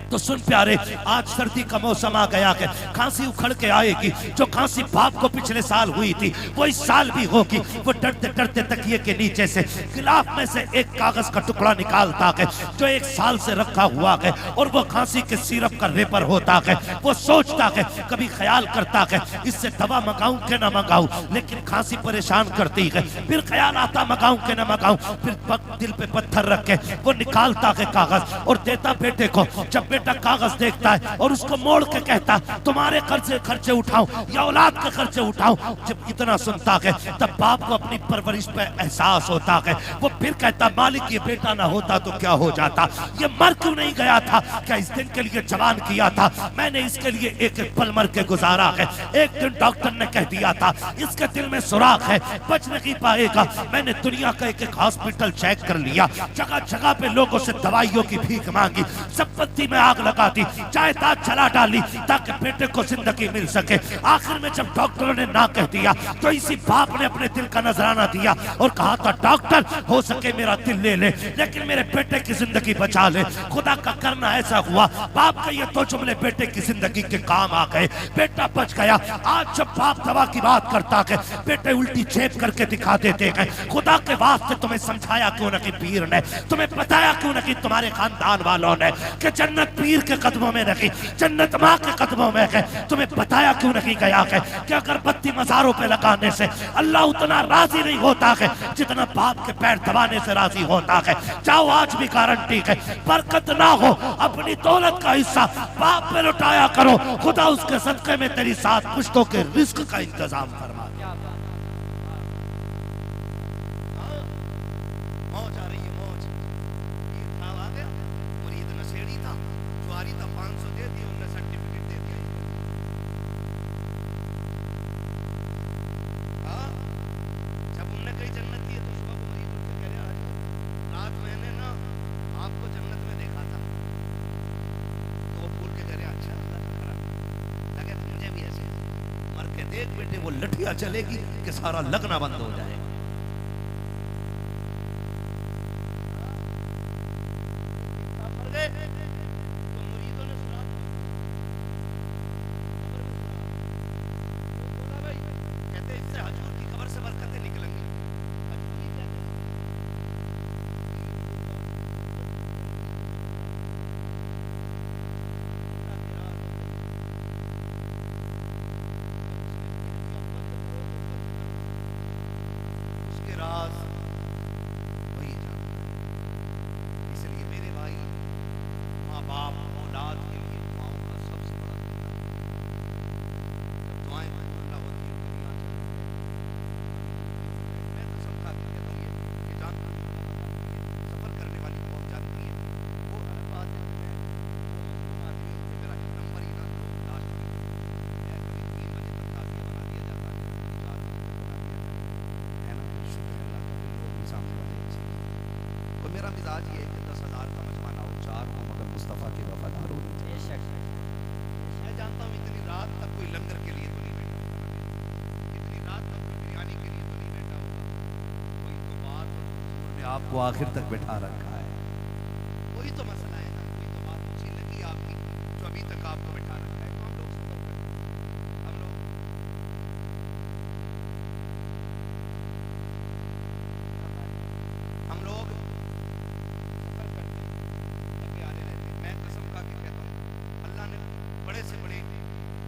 तो सुन प्यारे, आज सर्दी का मौसम आ गया है, खांसी उखड़ के आएगी। जो खांसी बाप को पिछले साल हुई थी वो इस साल भी होगी। वो डरते डरते तकिए के नीचे से गिलाफ में से एक कागज का टुकड़ा निकालता है जो 1 साल से रखा हुआ है, और वो खांसी के सिरप का रेपर होता है। वो सोचता है, कभी ख्याल करता है इससे दवा मंगाऊं के ना मंगाऊं, लेकिन खांसी परेशान करती है। फिर ख्याल आता मंगाऊं के ना मंगाऊं, फिर दिल पे पत्थर रख के वो निकालता है कागज और देता बेटे को। जब बेटा कागज देखता है और उसको मोड़ के कहता तुम्हारे खर्चे उठाऊं या औलाद के खर्चे उठाऊं, जब इतना सुनता है तब बाप को अपनी परवरिश पे एहसास होता है। वो फिर कहता मालिक ये बेटा ना होता तो क्या हो जाता, ये मर क्यों नहीं गया था, क्या इस दिन के लिए जवान किया था मैंने, इसके लिए एक एक पल मर के गुजारा है। एक दिन डॉक्टर ने कह दिया था इसके दिल में सुराख है, बच नहीं पाएगा। मैंने दुनिया का एक एक हॉस्पिटल चेक कर लिया, जगह जगह पे लोगों से दवाइयों की भीख मांगी, संपत्ति में आग लगा दी, जायदाद जला डाली ताकि बेटे को जिंदगी मिल सके। आखिर में जब डॉक्टरों ने ना कह दिया तो इसी बाप ने अपने दिल का नजराना दिया और कहा था डॉक्टर हो सके मेरा दिल ले ले लेकिन मेरे बेटे की जिंदगी बचा ले। खुदा का करना ऐसा हुआ, बाप का ये 2 जुमले बेटे की जिंदगी के काम आ गए, बेटा बच गया। आज जब बाप दवा की बात करता है बेटे उल्टी छेप करके दिखा देते हैं। खुदा के वास्ते तुम्हें समझाया क्यों न कि पीर ने, तुम्हें बताया क्यों न कि तुम्हारे खानदान वालों ने कि जन्नत पीर के कदमों में नहीं, जन्नत माँ के कदमों में है। तुम्हें बताया क्यों नहीं गया है कि अगरबत्ती मज़ारों पे लगाने से अल्लाह उतना राजी नहीं होता है जितना बाप के पैर दबाने से राजी होता है। जाओ आज भी गारंटी है, बरकत ना हो अपनी दौलत का हिस्सा बाप पे लुटाया करो, खुदा उसके सदके में तेरी 7 पुश्तों के रिस्क का इंतजाम फरमा। मौज आ रही है, मौज। ईद था आ गया और ईद नशेड़ी था, जुआरी था, 500 दे दिया, उन्हें सर्टिफिकेट दे दिया। हाँ, जब उनने कही जन्नत दी तो सुबह को मरीज उठ के कह रहे आज रात मैंने ना आपको जन्नत में देखा था, तो वो भूल के कह रहे अच्छा अल्लाह का करम लगे मुझे भी ऐसे मर के देख बेटे वो लठिया चलेगी कि सारा लगना बंद हो जाएगा। तो मुरीदों ने सुना बोला भाई, कहते इससे हजूर की कब्र से बरकतें निकलेंगी। हजूर ही कहते उसके राज वही जानता है। इसलिए मेरे भाई, माँ बाप औलाद के लिए दुआओं का सबसे बड़ा तरीका, जब दुआएं कबूल ना होती है दुनिया चलती है। मैं तो सब खा के कहता हूँ ये जानता हूँ, सफर करने वाली कौन जानती है, वो अलग बात है। मैं 2 आदमी होते, मेरा नंबर ही ना लो लास्ट में, मैं कभी 3 बजे तक ताज़िया बना दिया जाता है, कभी 4 बजे तक बना दिया जाता है ना। शुक्र है अल्लाह का, फिर लोग भी सामने वाले अच्छे। और मेरा मिजाज ये है कि 10,000 का मजमा ना हो, 4 हो मगर मुस्तफ़ा के वफादार हो। मैं जानता हूँ इतनी रात तक कोई लंगर के लिए तो नहीं बैठा होगा, इतनी रात तक कोई बिरयानी के लिए तो नहीं बैठा होगा, आपको आखिर तक बैठा रखा है। वही तो मसला है ना, वही तो बात अच्छी लगी आपकी, जो अभी तक आपको बैठा रखा है। तो हम लोग सफर करते हैं, हम लोग सफर करते हैं, लगे आने रहते हैं। मैं कसम खा के कहता हूँ, अल्लाह ने बड़े से बड़े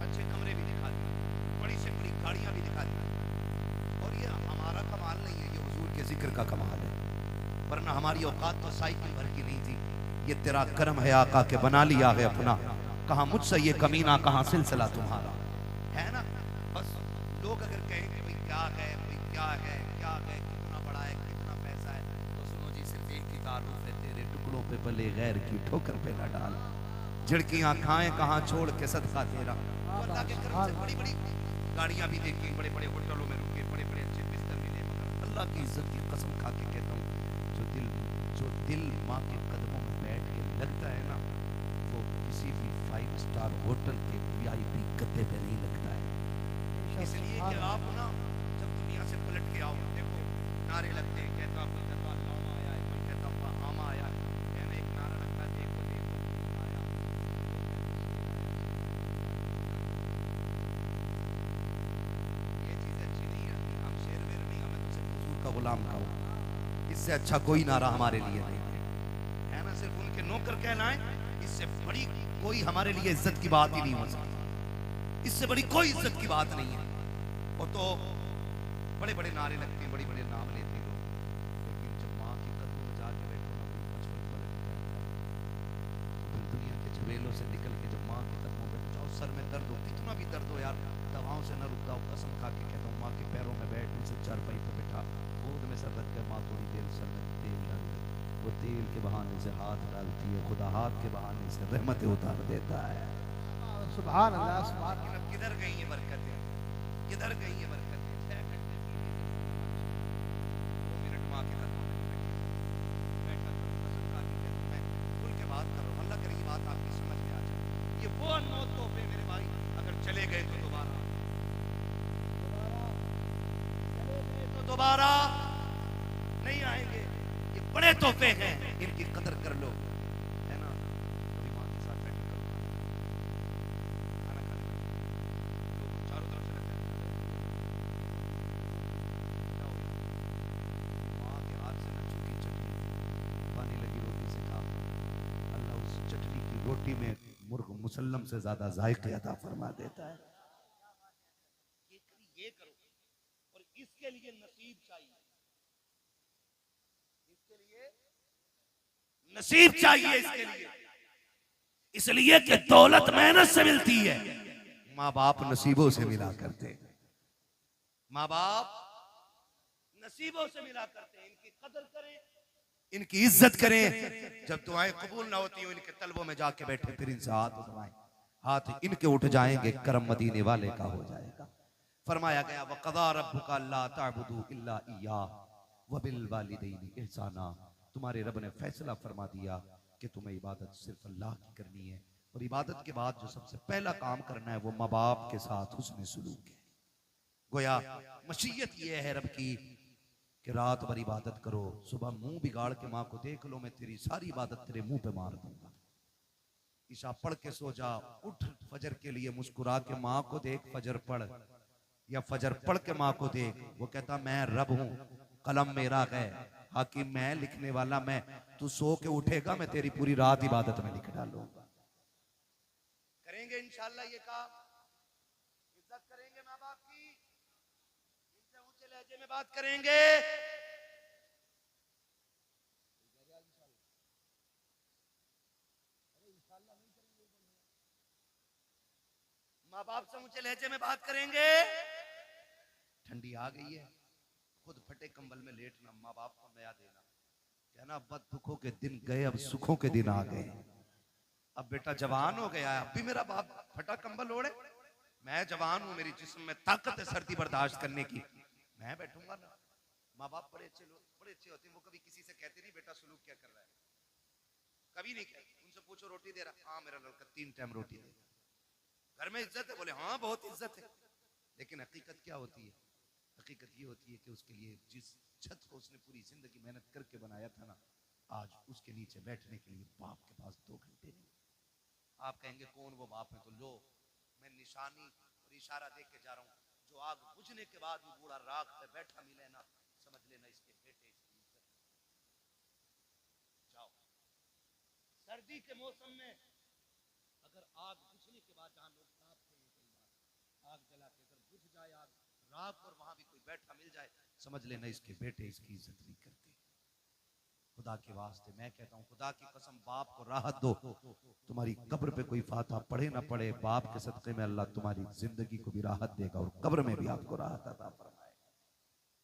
अच्छे कमरे भी दिखा दिए, बड़ी से बड़ी गाड़ियाँ भी दिखा दी। और ये हमारा कमाल नहीं है, ये हुजूर के जिक्र का कमाल है। वरना हमारी औकात तो साइकिल भर की नहीं थी। ये तेरा करम है आका के बना लिया है अपना, कहाँ मुझसे ये कमीना, कहाँ सिलसिला तुम्हारा, है ना। बस लोग अगर कहें कि भाई क्या है, भाई क्या है, क्या है, कितना बड़ा है, कितना पैसा है, तो सुनो जी, सिर्फ एक ही तारुफ है, तेरे टुकड़ों पे पले गैर की ठोकर पे न डाल, झिड़कियां खाएं कहाँ छोड़ के सदका तेरा। तो अल्लाह के करम से बड़ी बड़ी गाड़ियां भी देखी, बड़े बड़े होटलों में रुके, बड़े बड़े अच्छे बिस्तर मिले, मगर अल्लाह की इज्जत की कसम खा के कहता हूँ, जो दिल माँ के कदमों में बैठ के लगता है ना, वो किसी भी 5 स्टार होटल के VIP गद्दे पे नहीं लगता है। इसलिए कि आप ना जब दुनिया से पलट के आओ, देखो नारे लगते हैं, कहता कोई कहता लामा आया है, कोई कहता आमा आया है, मैंने एक नारा रखा, देखो देखो आया। ये चीज़ अच्छी नहीं है, हम शेर वेर नहीं, हमें तो सिर्फ हुजूर का गुलाम कहो, इससे अच्छा कोई नारा हमारे लिए नहीं है ना। सिर्फ उनके नौकर कहना है, इससे बड़ी कोई हमारे लिए इज्जत की बात ही नहीं हो सकती, इससे बड़ी कोई इज्जत की बात नहीं है। और तो बड़े बड़े नारे लगते हैं, बड़े बड़े नाम लेते हैं लोग, लेकिन जब माँ के कदमों में जाके बैठो ना, कोई पचपन पलट जाता है। तो दुनिया के झमेलों से निकल के जब माँ के कदमों में जाओ, सर में दर्द हो, कितना भी दर्द हो यार, दवाओं से न रुकता हूँ, कसम खा के कहता हूँ, माँ के पैरों में बैठ, उनसे चारपाई पर बैठा, गोद में सर रख कर माँ थोड़ी देर सर में तेल डाल दे, वो तेल के बहाने से हाथ डालती है, खुदा हाथ के बहाने से रहमतें उतार देता है। सुभान अल्लाह, सुभान लेकिन अब किधर गई ये बरकतें, किधर गई ये बरकतें। 6 घंटे 2 मिनट माँ के कदमों में बैठा करो, कसम खा के कहता हूं, मैं खुल के बात कर रहा हूं, अल्लाह करे ये बात आपकी समझ में आ जाए। ये वो अनमोल तोहफे मेरे भाई, अगर चले गए तो दोबारा नहीं आएंगे। ये बड़े तोहफे हैं, इनकी कदर कर लो, है ना। कभी माँ के साथ बैठे करो, खाना खाने में लोग चारों तरफ से लगता है क्या हो गया, माँ के हाथ से न चुकी चटनी पानी लगी रोटी से खा, अल्लाह उस चटनी की रोटी में मुर्ग मुसल्लम से ज्यादा जायके अता फरमा देता है। ये करो, और इसके लिए नसीब चाहिए, इसके लिए नसीब चाहिए, इसके लिए, इसलिए कि दौलत मेहनत से मिलती है, माँ बाप नसीबों से मिला करते, माँ बाप नसीबों से मिला करते हैं। इनकी कदर करें, इनकी इज्जत करें। जब दुआएं कबूल ना होती हो, इनके तलबों में जाके बैठे, फिर इनसे हाथ उठवाएं, हाथ इनके उठ जाएंगे, करम मदीने वाले का हो जाएगा। फरमाया गया, वक़ज़ा रब्बुका अल्ला ताबुदू इल्ला इय्याह व बिल वालिदैनि इहसाना, तुम्हारे रब ने फैसला फरमा दिया कि तुम्हें इबादत सिर्फ अल्लाह की करनी है, और इबादत के बाद जो सबसे पहला काम करना है वो माँ बाप के साथ हुस्न सलूक है। गोया मशीयत ये है रब की कि रात भर इबादत करो, सुबह मुंह बिगाड़ के माँ को देख लो, मैं तेरी सारी इबादत तेरे मुंह पे मार दूंगा। ईशा पढ़ के सो जा, उठ फजर के लिए मुस्कुरा के माँ को देख, फजर पढ़, या फजर पढ़ के माँ को देख, वो कहता मैं रब हूं, कलम मेरा है, हाकिम मैं, लिखने वाला मैं, तू सो के उठेगा, मैं तेरी पूरी रात इबादत में लिख डालूंगा। करेंगे इंशाल्लाह ये काम, इज्जत करेंगे माँ बाप की, इनसे ऊंचे लहजे में बात करेंगे, माँ बाप से ऊंचे लहजे में बात करेंगे। ठंडी आ गई है, खुद फटे कंबल में लेटना, माँ बाप को नया देना, कहना बद दुखों के दिन गए, अब सुखों के दिन आ गए। अब बेटा जवान हो गया है, अब भी मेरा बाप फटा कंबल ओढ़े, मैं जवान हूं, मेरी जिस्म में ताकत है सर्दी बर्दाश्त करने की, मैं बैठूंगा ना। माँ बाप बड़े अच्छे लोग, बड़े अच्छे होते हैं, वो कभी किसी से कहते नहीं बेटा सुलूक क्या कर रहा है, कभी नहीं कहते। उनसे पूछो रोटी दे रहा, हाँ मेरा लड़का 3 टाइम रोटी दे, घर में इज्जत है, बोले हाँ बहुत इज्जत है। लेकिन हकीकत क्या होती है, हकीकत ये होती है कि उसके लिए जिस छत को उसने पूरी जिंदगी मेहनत करके बनाया था ना, आज उसके नीचे बैठने के लिए बाप के पास 2 घंटे नहीं। आप कहेंगे कौन वो बाप है, तो लो मैं निशानी और इशारा देख के जा रहा हूँ। जो आग बुझने के बाद भी बूढ़ा राख पे बैठा मिले ना, समझ लेना इसके बेटे इसकी इज्जत। जाओ सर्दी के मौसम में अगर आग बुझने के बाद, जहां लोग तापते हैं कई बार, आग जला के अगर बुझ जाए आग राख और वहां भी कोई बैठा मिल जाए, समझ लेना इसके बेटे इसकी इज्जत नहीं करते। खुदा के वास्ते मैं कहता हूँ, खुदा की कसम, बाप को राहत दो। तुम्हारी कब्र पे कोई फाता पढ़े ना पढ़े, बाप के सदक़े में अल्लाह तुम्हारी जिंदगी को भी राहत देगा और कब्र में भी आपको राहत अता फरमाएगा।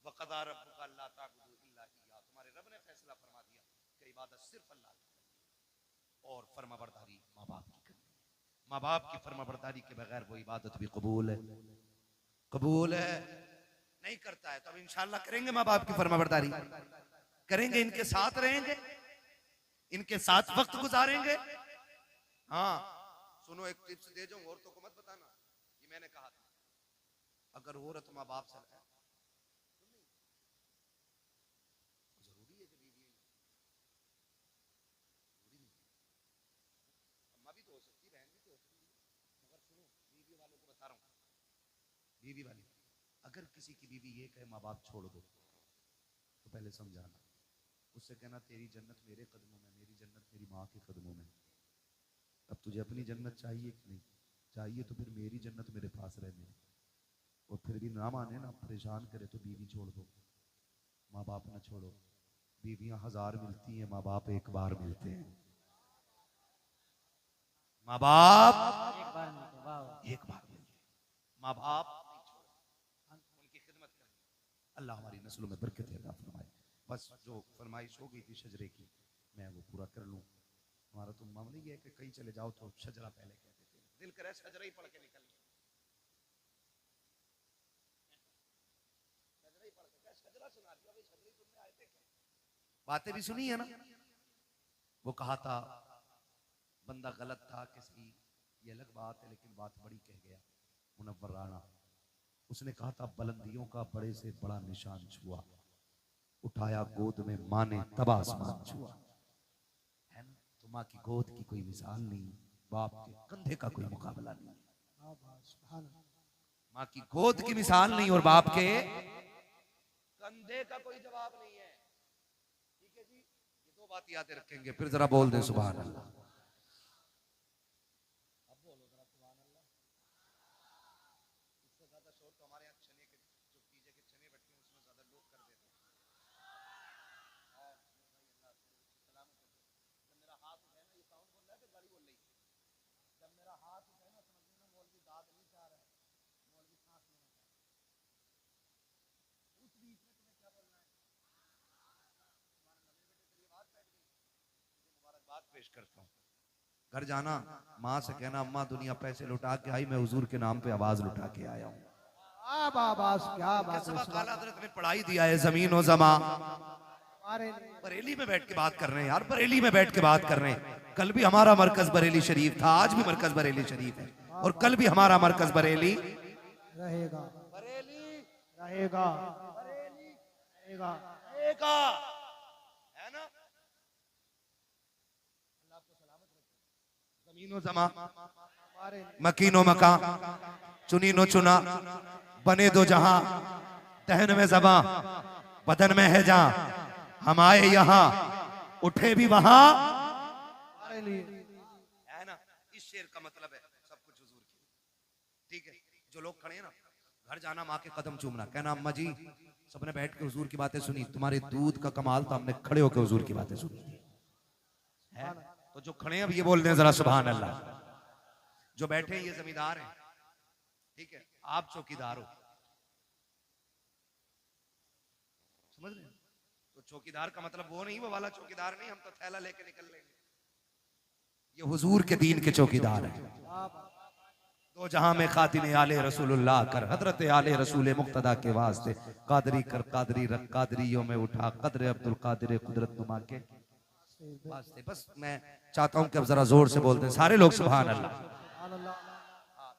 वक़ज़ा रब्बुका अल्ला ताबुदू इल्ला इय्याह, तुम्हारे रब ने फैसला फरमा दिया कि इबादत सिर्फ अल्लाह की करनी है और फरमाबरदारी माँ बाप की करनी है। माँ बाप की फरमाबरदारी के बगैर वो इबादत भी कबूल है, कबूल है नहीं करता है तो अब इंशाअल्लाह करेंगे, माँ बाप की फरमाबरदारी करेंगे, इनके साथ रहेंगे, इनके साथ वक्त गुजारेंगे। हाँ सुनो, एक टिप्स दे जाऊं, औरतों को मत बताना, ये मैंने कहा था। अगर औरत माँ बाप से है तो जरूरी है कि बीवी अम्मा भी तो हो सकती, बहन भी तो हो सकती, मगर सुनो बीवी वालों को बता रहा हूँ, बीवी वाली अगर किसी की बीवी ये कहे माँ बाप छोड़ दो, तो पहले समझाना, उससे कहना तेरी जन्नत मेरे कदमों में, मेरी जन्नत मेरी माँ के कदमों में। अब तुझे अपनी जन्नत चाहिए कि नहीं चाहिए, तो फिर मेरी जन्नत मेरे पास रहने, और फिर भी ना माने ना परेशान करे तो बीवी छोड़ दो, माँ बाप ना छोड़ो। बीवियां 1000 मिलती हैं, माँ बाप एक बार मिलते हैं। माँ बाप एक बार मिलते, वाह वाह। एक बार मिलते हैं, माँ बाप नहीं छोड़ो, उनकी खिदमत करें। अल्लाह हमारी नस्लों में बरकत अता फरमाए। बस जो फरमाइश हो गई थी शजरे की, मैं वो पूरा कर लूँ। हमारा तो मामला ये है कि कहीं चले जाओ तो शजरा पहले कह देते हैं, दिल करे शजरा ही पढ़ के निकल, शजरा ही पढ़ के क्या शजरा सुना दिया भाई, शजरा ही सुनने आए थे क्या? बातें भी सुनी है ना। वो कहा था बंदा गलत था कि सही, ये अलग बात है, लेकिन बात बड़ी कह गया मुनव्वर राणा। उसने कहा था बुलंदियों का बड़े से बड़ा निशान छुआ, उठाया गोद में माँ ने तब आसमान छुआ। है ना, तो माँ की गोद की कोई मिसाल नहीं, बाप के कंधे का कोई मुकाबला नहीं। माँ की गोद की मिसाल नहीं और बाप के कंधे का कोई जवाब नहीं है। ठीक है जी, ये 2 बात याद रखेंगे, फिर जरा बोल दे सुभान अल्लाह। अब बोलो जरा सुभान अल्लाह। इससे ज्यादा शोर तो हमारे यहाँ चने के, जो पीछे के चने बैठते हैं उसमें ज्यादा लोग कर देते हैं। जब मेरा हाथ उठे ना, ये साउंड बोल रहा है कि गाड़ी बोल रही है, जब मेरा हाथ उठे ना समझ लेना मौलवी दाद नहीं चाह रहा है, मौलवी सांस लेना चाह रहा है। उस बीच में तुम्हें क्या बोलना है? मेरे बेटे तेरी आवाज बैठ गई, तुझे मुबारकबाद पेश करता हूँ। घर जाना माँ से कहना अम्मा दुनिया पैसे लुटा के आई, मैं हुजूर के नाम पे आवाज लुटा के आया हूँ। क्या बात है। आला हज़रत ने पढ़ाई दिया है जमीन और जमा। अरे बरेली में बैठ के बात कर रहे हैं यार, बरेली में बैठ के बात कर रहे हैं। कल भी हमारा मरकज बरेली शरीफ था, आज भी मरकज बरेली शरीफ है, और कल भी हमारा मरकज बरेली रहेगा, बरेली रहेगा, बरेली रहेगा। रहेगा, है ना। अल्लाह आपको सलामत रखे। जमीन और जमा, मकीनो मका, चुनी नो चुना, बने दो जहां, तहन में जबा, बदन में है जहां, हम आए यहाँ उठे भी वहां, है ना। इस शेर का मतलब है सब कुछ हुजूर की। ठीक है, जो लोग खड़े हैं ना, घर जाना माँ के कदम चूमना, कहना अम्मा जी सबने बैठ के हुजूर की बातें सुनी, तुम्हारे दूध का कमाल तो हमने खड़े होकर हुजूर की बातें सुनी है। तो जो खड़े हैं अब ये बोल दें जरा सुभान अल्लाह। जो बैठे हैं ये जमींदार हैं, ठीक है, आप चौकीदार हो, समझ रहे हैं? तो चौकीदार का मतलब वो नहीं, वो वाला चौकीदार नहीं, हम तो थैला लेके निकल लेंगे। ये हुजूर के दीन के चौकीदार हैं। दो जहां में खातिन आले रसूलुल्लाह कर, हजरत आले रसूल मुक्तदा के वास्ते कादरी कर, कादरी रख, कादरियों में उठा कदर अब्दुल कादिर कुदरत नुमा के वास्ते। बस मैं चाहता हूं कि अब जरा जोर से बोलते हैं सारे लोग सुभान अल्लाह।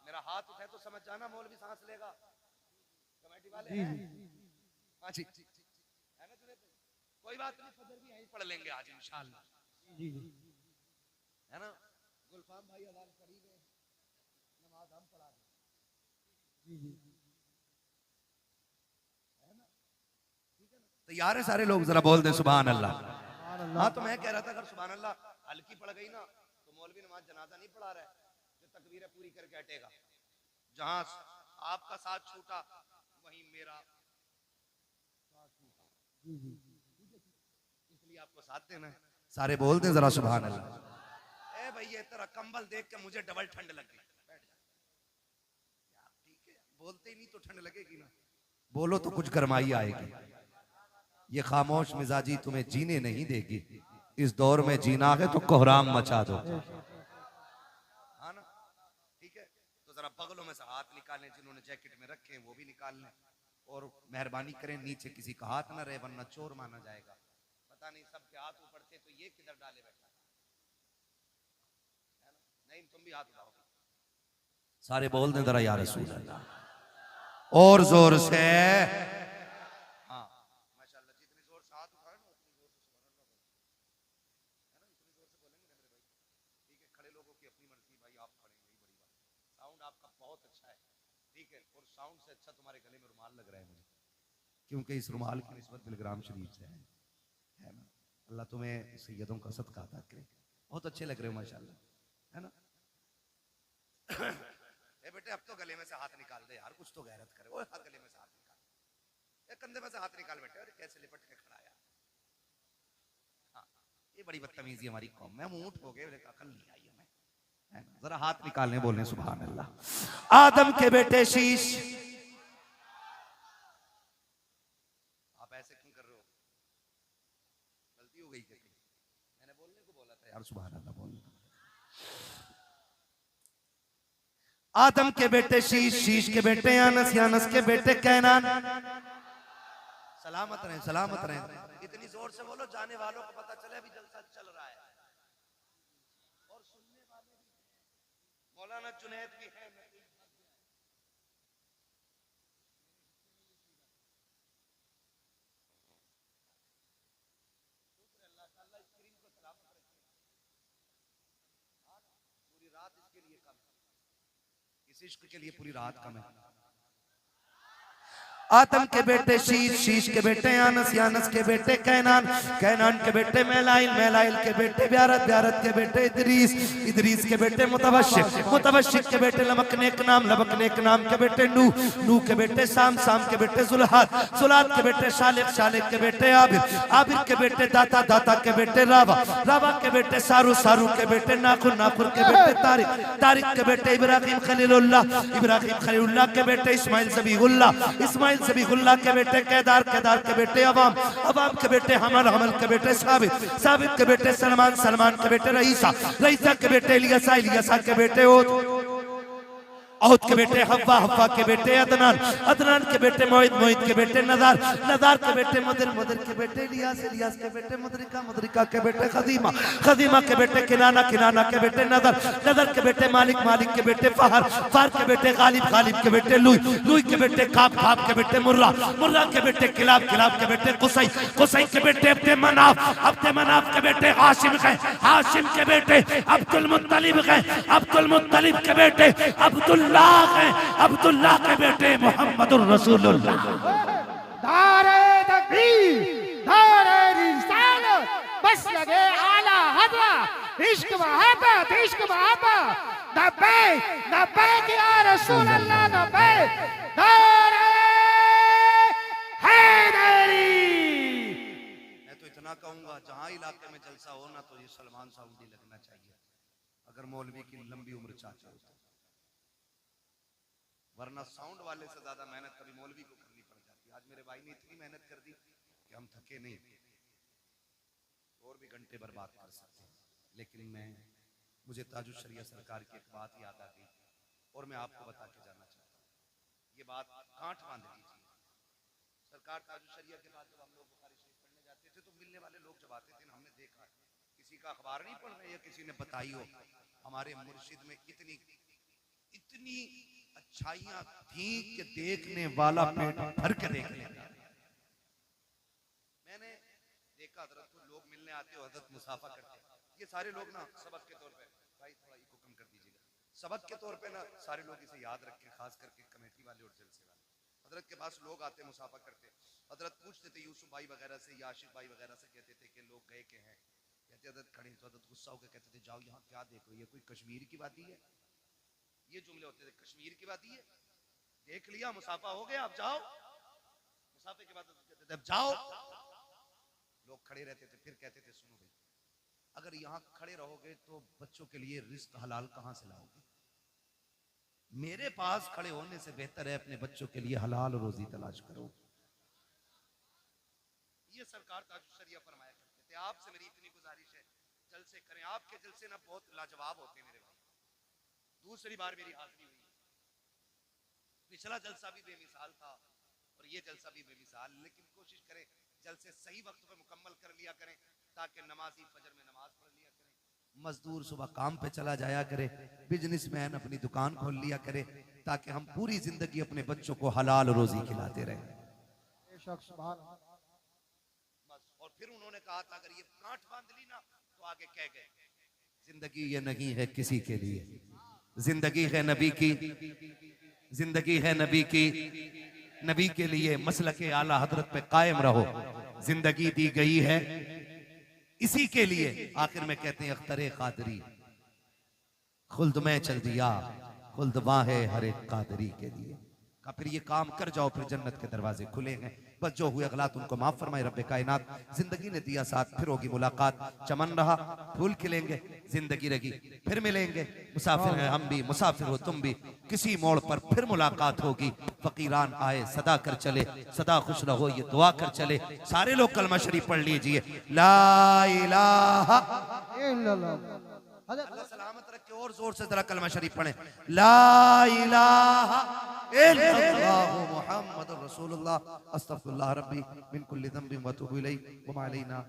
मेरा हाथ उठे तो समझ जाना मौलवी सांस लेगा, कमेटी वाले हैं। हाँ जी, है ना। कोई बात नहीं, फजर भी यहीं पढ़ लेंगे आज इंशाल्लाह, जी जी है ना। गुलफाम भाई अजान पढ़ी गए, नमाज हम पढ़ा दें, जी जी तैयार है सारे लोग? जरा बोल दें सुभान अल्लाह। सुभान अल्लाह। हाँ, तो मैं कह रहा था अगर सुभान अल्लाह हल्की पड़ गई ना तो मौलवी नमाज जनाजा नहीं पढ़ा रहा है, जो तकबीरें पूरी करके हटेगा। जहां आपका साथ छूटा वहीं मेरा साथ छूटा, जी जी इसलिए आपको साथ देना है। सारे बोल दें जरा सुभान अल्लाह। ए भैया तेरा कंबल देख के मुझे डबल ठंड लग गई, बैठ जा यार, ठीक है, बोलते ही नहीं तो ठंड लगेगी ना, बोलो तो कुछ गरमाई आएगी। ये खामोश मिजाजी तुम्हें जीने नहीं देगी, इस दौर में जीना है तो कोहराम मचा दो, हाँ ना, ठीक है। तो जरा बगलों में से हाथ निकालें, जिन्होंने जैकेट में रखे हैं वो भी निकाल लें, और मेहरबानी करें नीचे किसी का हाथ ना रहे वरना चोर माना जाएगा। पता नहीं सबके हाथ ऊपर थे तो ये किधर डाले बैठा है ना? नहीं, तुम भी हाथ उठाओ, सारे बोल दें जरा या रसूल अल्लाह, और जोर से। हाँ माशाल्लाह, जितनी जोर से हाथ उठाए ना उतनी जोर से सुभान अल्लाह बोलो, है ना, इतनी जोर से बोलेंगे ना मेरे भाई, ठीक है। खड़े लोगों की अपनी मर्जी, भाई आप खड़े हैं, यही बड़ी बात। साउंड आपका बहुत अच्छा है, ठीक है, और साउंड से अच्छा तुम्हारे गले में रुमाल लग रहा है मुझे, क्योंकि इस रुमाल की निस्बत बिलग्राम शरीफ से है ना। अल्लाह तुम्हें सैयदों का सदका अता करे, बहुत अच्छे लग रहे हो माशाल्लाह, है ना। ए बेटे अब तो गले में से हाथ निकाल दे यार, कुछ तो गैरत करे। ओए हाथ गले में से हाथ निकाल, ए कंधे में से हाथ निकाल बेटे, अरे कैसे लिपट के खड़ा यार। हाँ, ये बड़ी बदतमीजी हमारी कौम में, हम ऊंट हो गए, अकल नहीं आई हमें, है ना। जरा हाथ निकालने बोलने सुभान अल्लाह। आदम के बेटे शीश, आप ऐसे क्यों कर रहे हो? गलती हो गई क्या? मैंने बोलने को बोला था यार, सुभान अल्लाह बोलने। आदम के बेटे शीश, शीश के बेटे यानस, यानस के बेटे कैनान। सलामत रहें, सलामत रहें। इतनी जोर से बोलो जाने वालों को पता चले अभी जलसा चल रहा है, और सुनने वाले भी हैं। मौलाना जुनैद भी है, पूरी रात इसके लिए कम है, इस इश्क के लिए पूरी रात कम है। आदम के बेटे शीश, शीश के बेटे यानस, यानस के बेटे कैनान, कैनान के बेटे मैलाइल, मैलाइल के बेटे ब्यारत, ब्यारत के बेटे इदरीस, इदरीस के बेटे मुतवश्शिक, मुतवश्शिक के बेटे लमकनेक नाम, लमकनेक नाम के बेटे नूह, नूह के बेटे साम, साम के बेटे जुल्हाद, जुल्हाद के बेटे शालिक, शालिक के बेटे आबिर, आबिर के बेटे दाता, दाता के बेटे रावा, रावा के बेटे सारू, सारू के बेटे नाखुर, नाखुर के बेटे तारिक, तारिक के बेटे इब्राहिम खलीलुल्लाह, इब्राहिम खलीलुल्लाह के बेटे इस्माइल ज़बीहुल्लाह, इस्माइल ज़बीहुल्लाह के बेटे केदार, केदार के बेटे अवाम, अवाम के बेटे हमल, हमल के बेटे साबित, साबित के बेटे सलमान, सलमान के बेटे रईसा, रईसा के बेटे इलियासा, इलियासा के बेटे ओद, औद के बेटे हव्वा, हव्वा के बेटे अदनान, अदनान के बेटे मोहित, मोहित के बेटे नदार, नदार के बेटे मुदिर, मुदिर के बेटे इलियास, इलियास के बेटे मुदरिका, मुदरिका के बेटे खदीमा, खदीमा के बेटे किनाना, किनाना के बेटे नदर, नदर के बेटे मालिक, मालिक के बेटे फहर, फहर के बेटे गालिब, गालिब के बेटे लुई, लुई के बेटे काब, काब के बेटे मुर्रा, मुर्रा के बेटे किलाब, किलाब के बेटे कुसई, कुसई के बेटे अब्दे मनाफ, अब्दे मनाफ के बेटे हाशिम है, हाशिम के बेटे अब्दुल मुत्तलिब है, अब्दुल मुत्तलिब के बेटे अब्दुल्लाह है, अब्दुल्लाह के बेटे मोहम्मदुर रसूलुल्लाह। नारे तकबीर, नारे रिसालत, बस लगे आला हज़रत, इश्क मोहब्बत, इश्क मोहब्बत, लब्बैक लब्बैक या रसूल अल्लाह, लब्बैक, नारे हैदरी। मैं तो इतना कहूंगा जहां इलाके में जलसा हो ना तो ये सलमान साउदी लगना चाहिए, अगर मौलवी की लंबी उम्र चाहते हो, वरना साउंड वाले से ज्यादा मेहनत कभी मौलवी को करनी पड़ जाती है। आज मेरे भाई ने इतनी मेहनत कर दी कि हम थके नहीं, और भी घंटे बर्बाद कर सकते हैं। लेकिन मुझे ताजुश शरिया सरकार की एक बात याद आ गई और मैं आपको बता के जाना चाहता हूँ। ये बात गांठ बांध लीजिए। सरकार ताजुश शरिया के बाद जब हम लोग बुखारी शरीफ पढ़ने जाते थे तो मिलने वाले लोग जब आते थे, हमने देखा किसी का अखबार नहीं पढ़ रहे या किसी ने बताई हो, हमारे मुर्शिद में इतनी इतनी अच्छाइयां थी कि देखने वाला पेट भर के देख लेता। मैंने देखा एक हजरत को लोग मिलने आते हो, हजरत मुसाफा करते हैं। ये सारे लोग ना सबक के तौर पे, भाई थोड़ा इको कम कर दीजिएगा, सबक के तौर पे ना सारे लोग इसे याद रखें, खास करके कमेटी वाले और जलसे वाले। हजरत के पास लोग आते मुसाफा करते, हजरत पूछते थे यूसुफ भाई वगैरह से या आशिफ भाई वगैरह से, कहते थे कि लोग गए के हैं, कहते हजरत खड़े तो हजरत गुस्सा होकर कहते थे जाओ यहाँ क्या देख रही है, कोई कश्मीर की वादी है? ये जुमले होते थे, कश्मीर की वादी है, देख लिया मुसाफा हो गया अब जाओ। मुसाफे के बाद कहते थे अब जाओ। लोग खड़े रहते थे, फिर कहते थे सुनो भाई, अगर यहाँ खड़े रहोगे तो बच्चों के लिए रिस्क हलाल कहां से लाओगे? मेरे पास खड़े होने से बेहतर है अपने बच्चों के लिए हलाल रोजी तलाश करो। ये सरकार ताजुशरिया फरमाया करते थे। आपसे मेरी इतनी गुजारिश है, जलसे करें, आपके जलसे ना बहुत लाजवाब होते हैं मेरे भाई। दूसरी बार मेरी हाजिरी हुई, पिछला जलसा भी बेमिसाल था और ये जलसा भी बेमिसाल, लेकिन कोशिश करें जलसे सही वक्त पर मुकम्मल कर लिया करें ताकि नमाजी फजर में नमाज पढ़ लिया करें, मजदूर सुबह काम पे चला जाया करे, बिजनेसमैन अपनी दुकान खोल लिया करे, ताकि हम पूरी जिंदगी अपने बच्चों को हलाल रोजी खिलाते रहें। और फिर उन्होंने कहा था अगर ये गांठ बांध ली ना तो आगे कह गए जिंदगी ये नहीं है किसी के लिए, जिंदगी है नबी की, जिंदगी है नबी की, नबी के लिए मसलके आला हजरत पे कायम रहो, जिंदगी दी गई है इसी के लिए। आखिर में कहते हैं अख्तरे कादरी खुल्द में चल दिया, खुल्द वाहे हर एक कादरी के लिए। का फिर ये काम कर जाओ, फिर जन्नत के दरवाजे खुले हैं। बस जो हुए अगलात उनको माफ फरमाए रब्बे कायनात। जिंदगी ने दिया साथ, फिर होगी मुलाकात, चमन रहा फूल खिलेंगे, जिंदगी रही फिर मिलेंगे। मुसाफिर हैं हम भी, मुसाफिर हो तुम भी, किसी मोड़ पर फिर मुलाकात होगी। फकीरान आए सदा कर चले, सदा खुश रहो ये दुआ कर चले। सारे लोग कलमा शरीफ पढ़ लीजिए, ला इलाहा इल्लल्लाह। अल्लाह सलामत रखे। और जोर से जरा कलमा शरीफ पढ़े, ला इलाहा इल्लल्लाह मुहम्मदुर रसूलुल्लाह अस्तगफिरुल्लाह रब्बी मिन कुल्ली ज़ंबिन व अतूबु इलैहि व मा अलैना।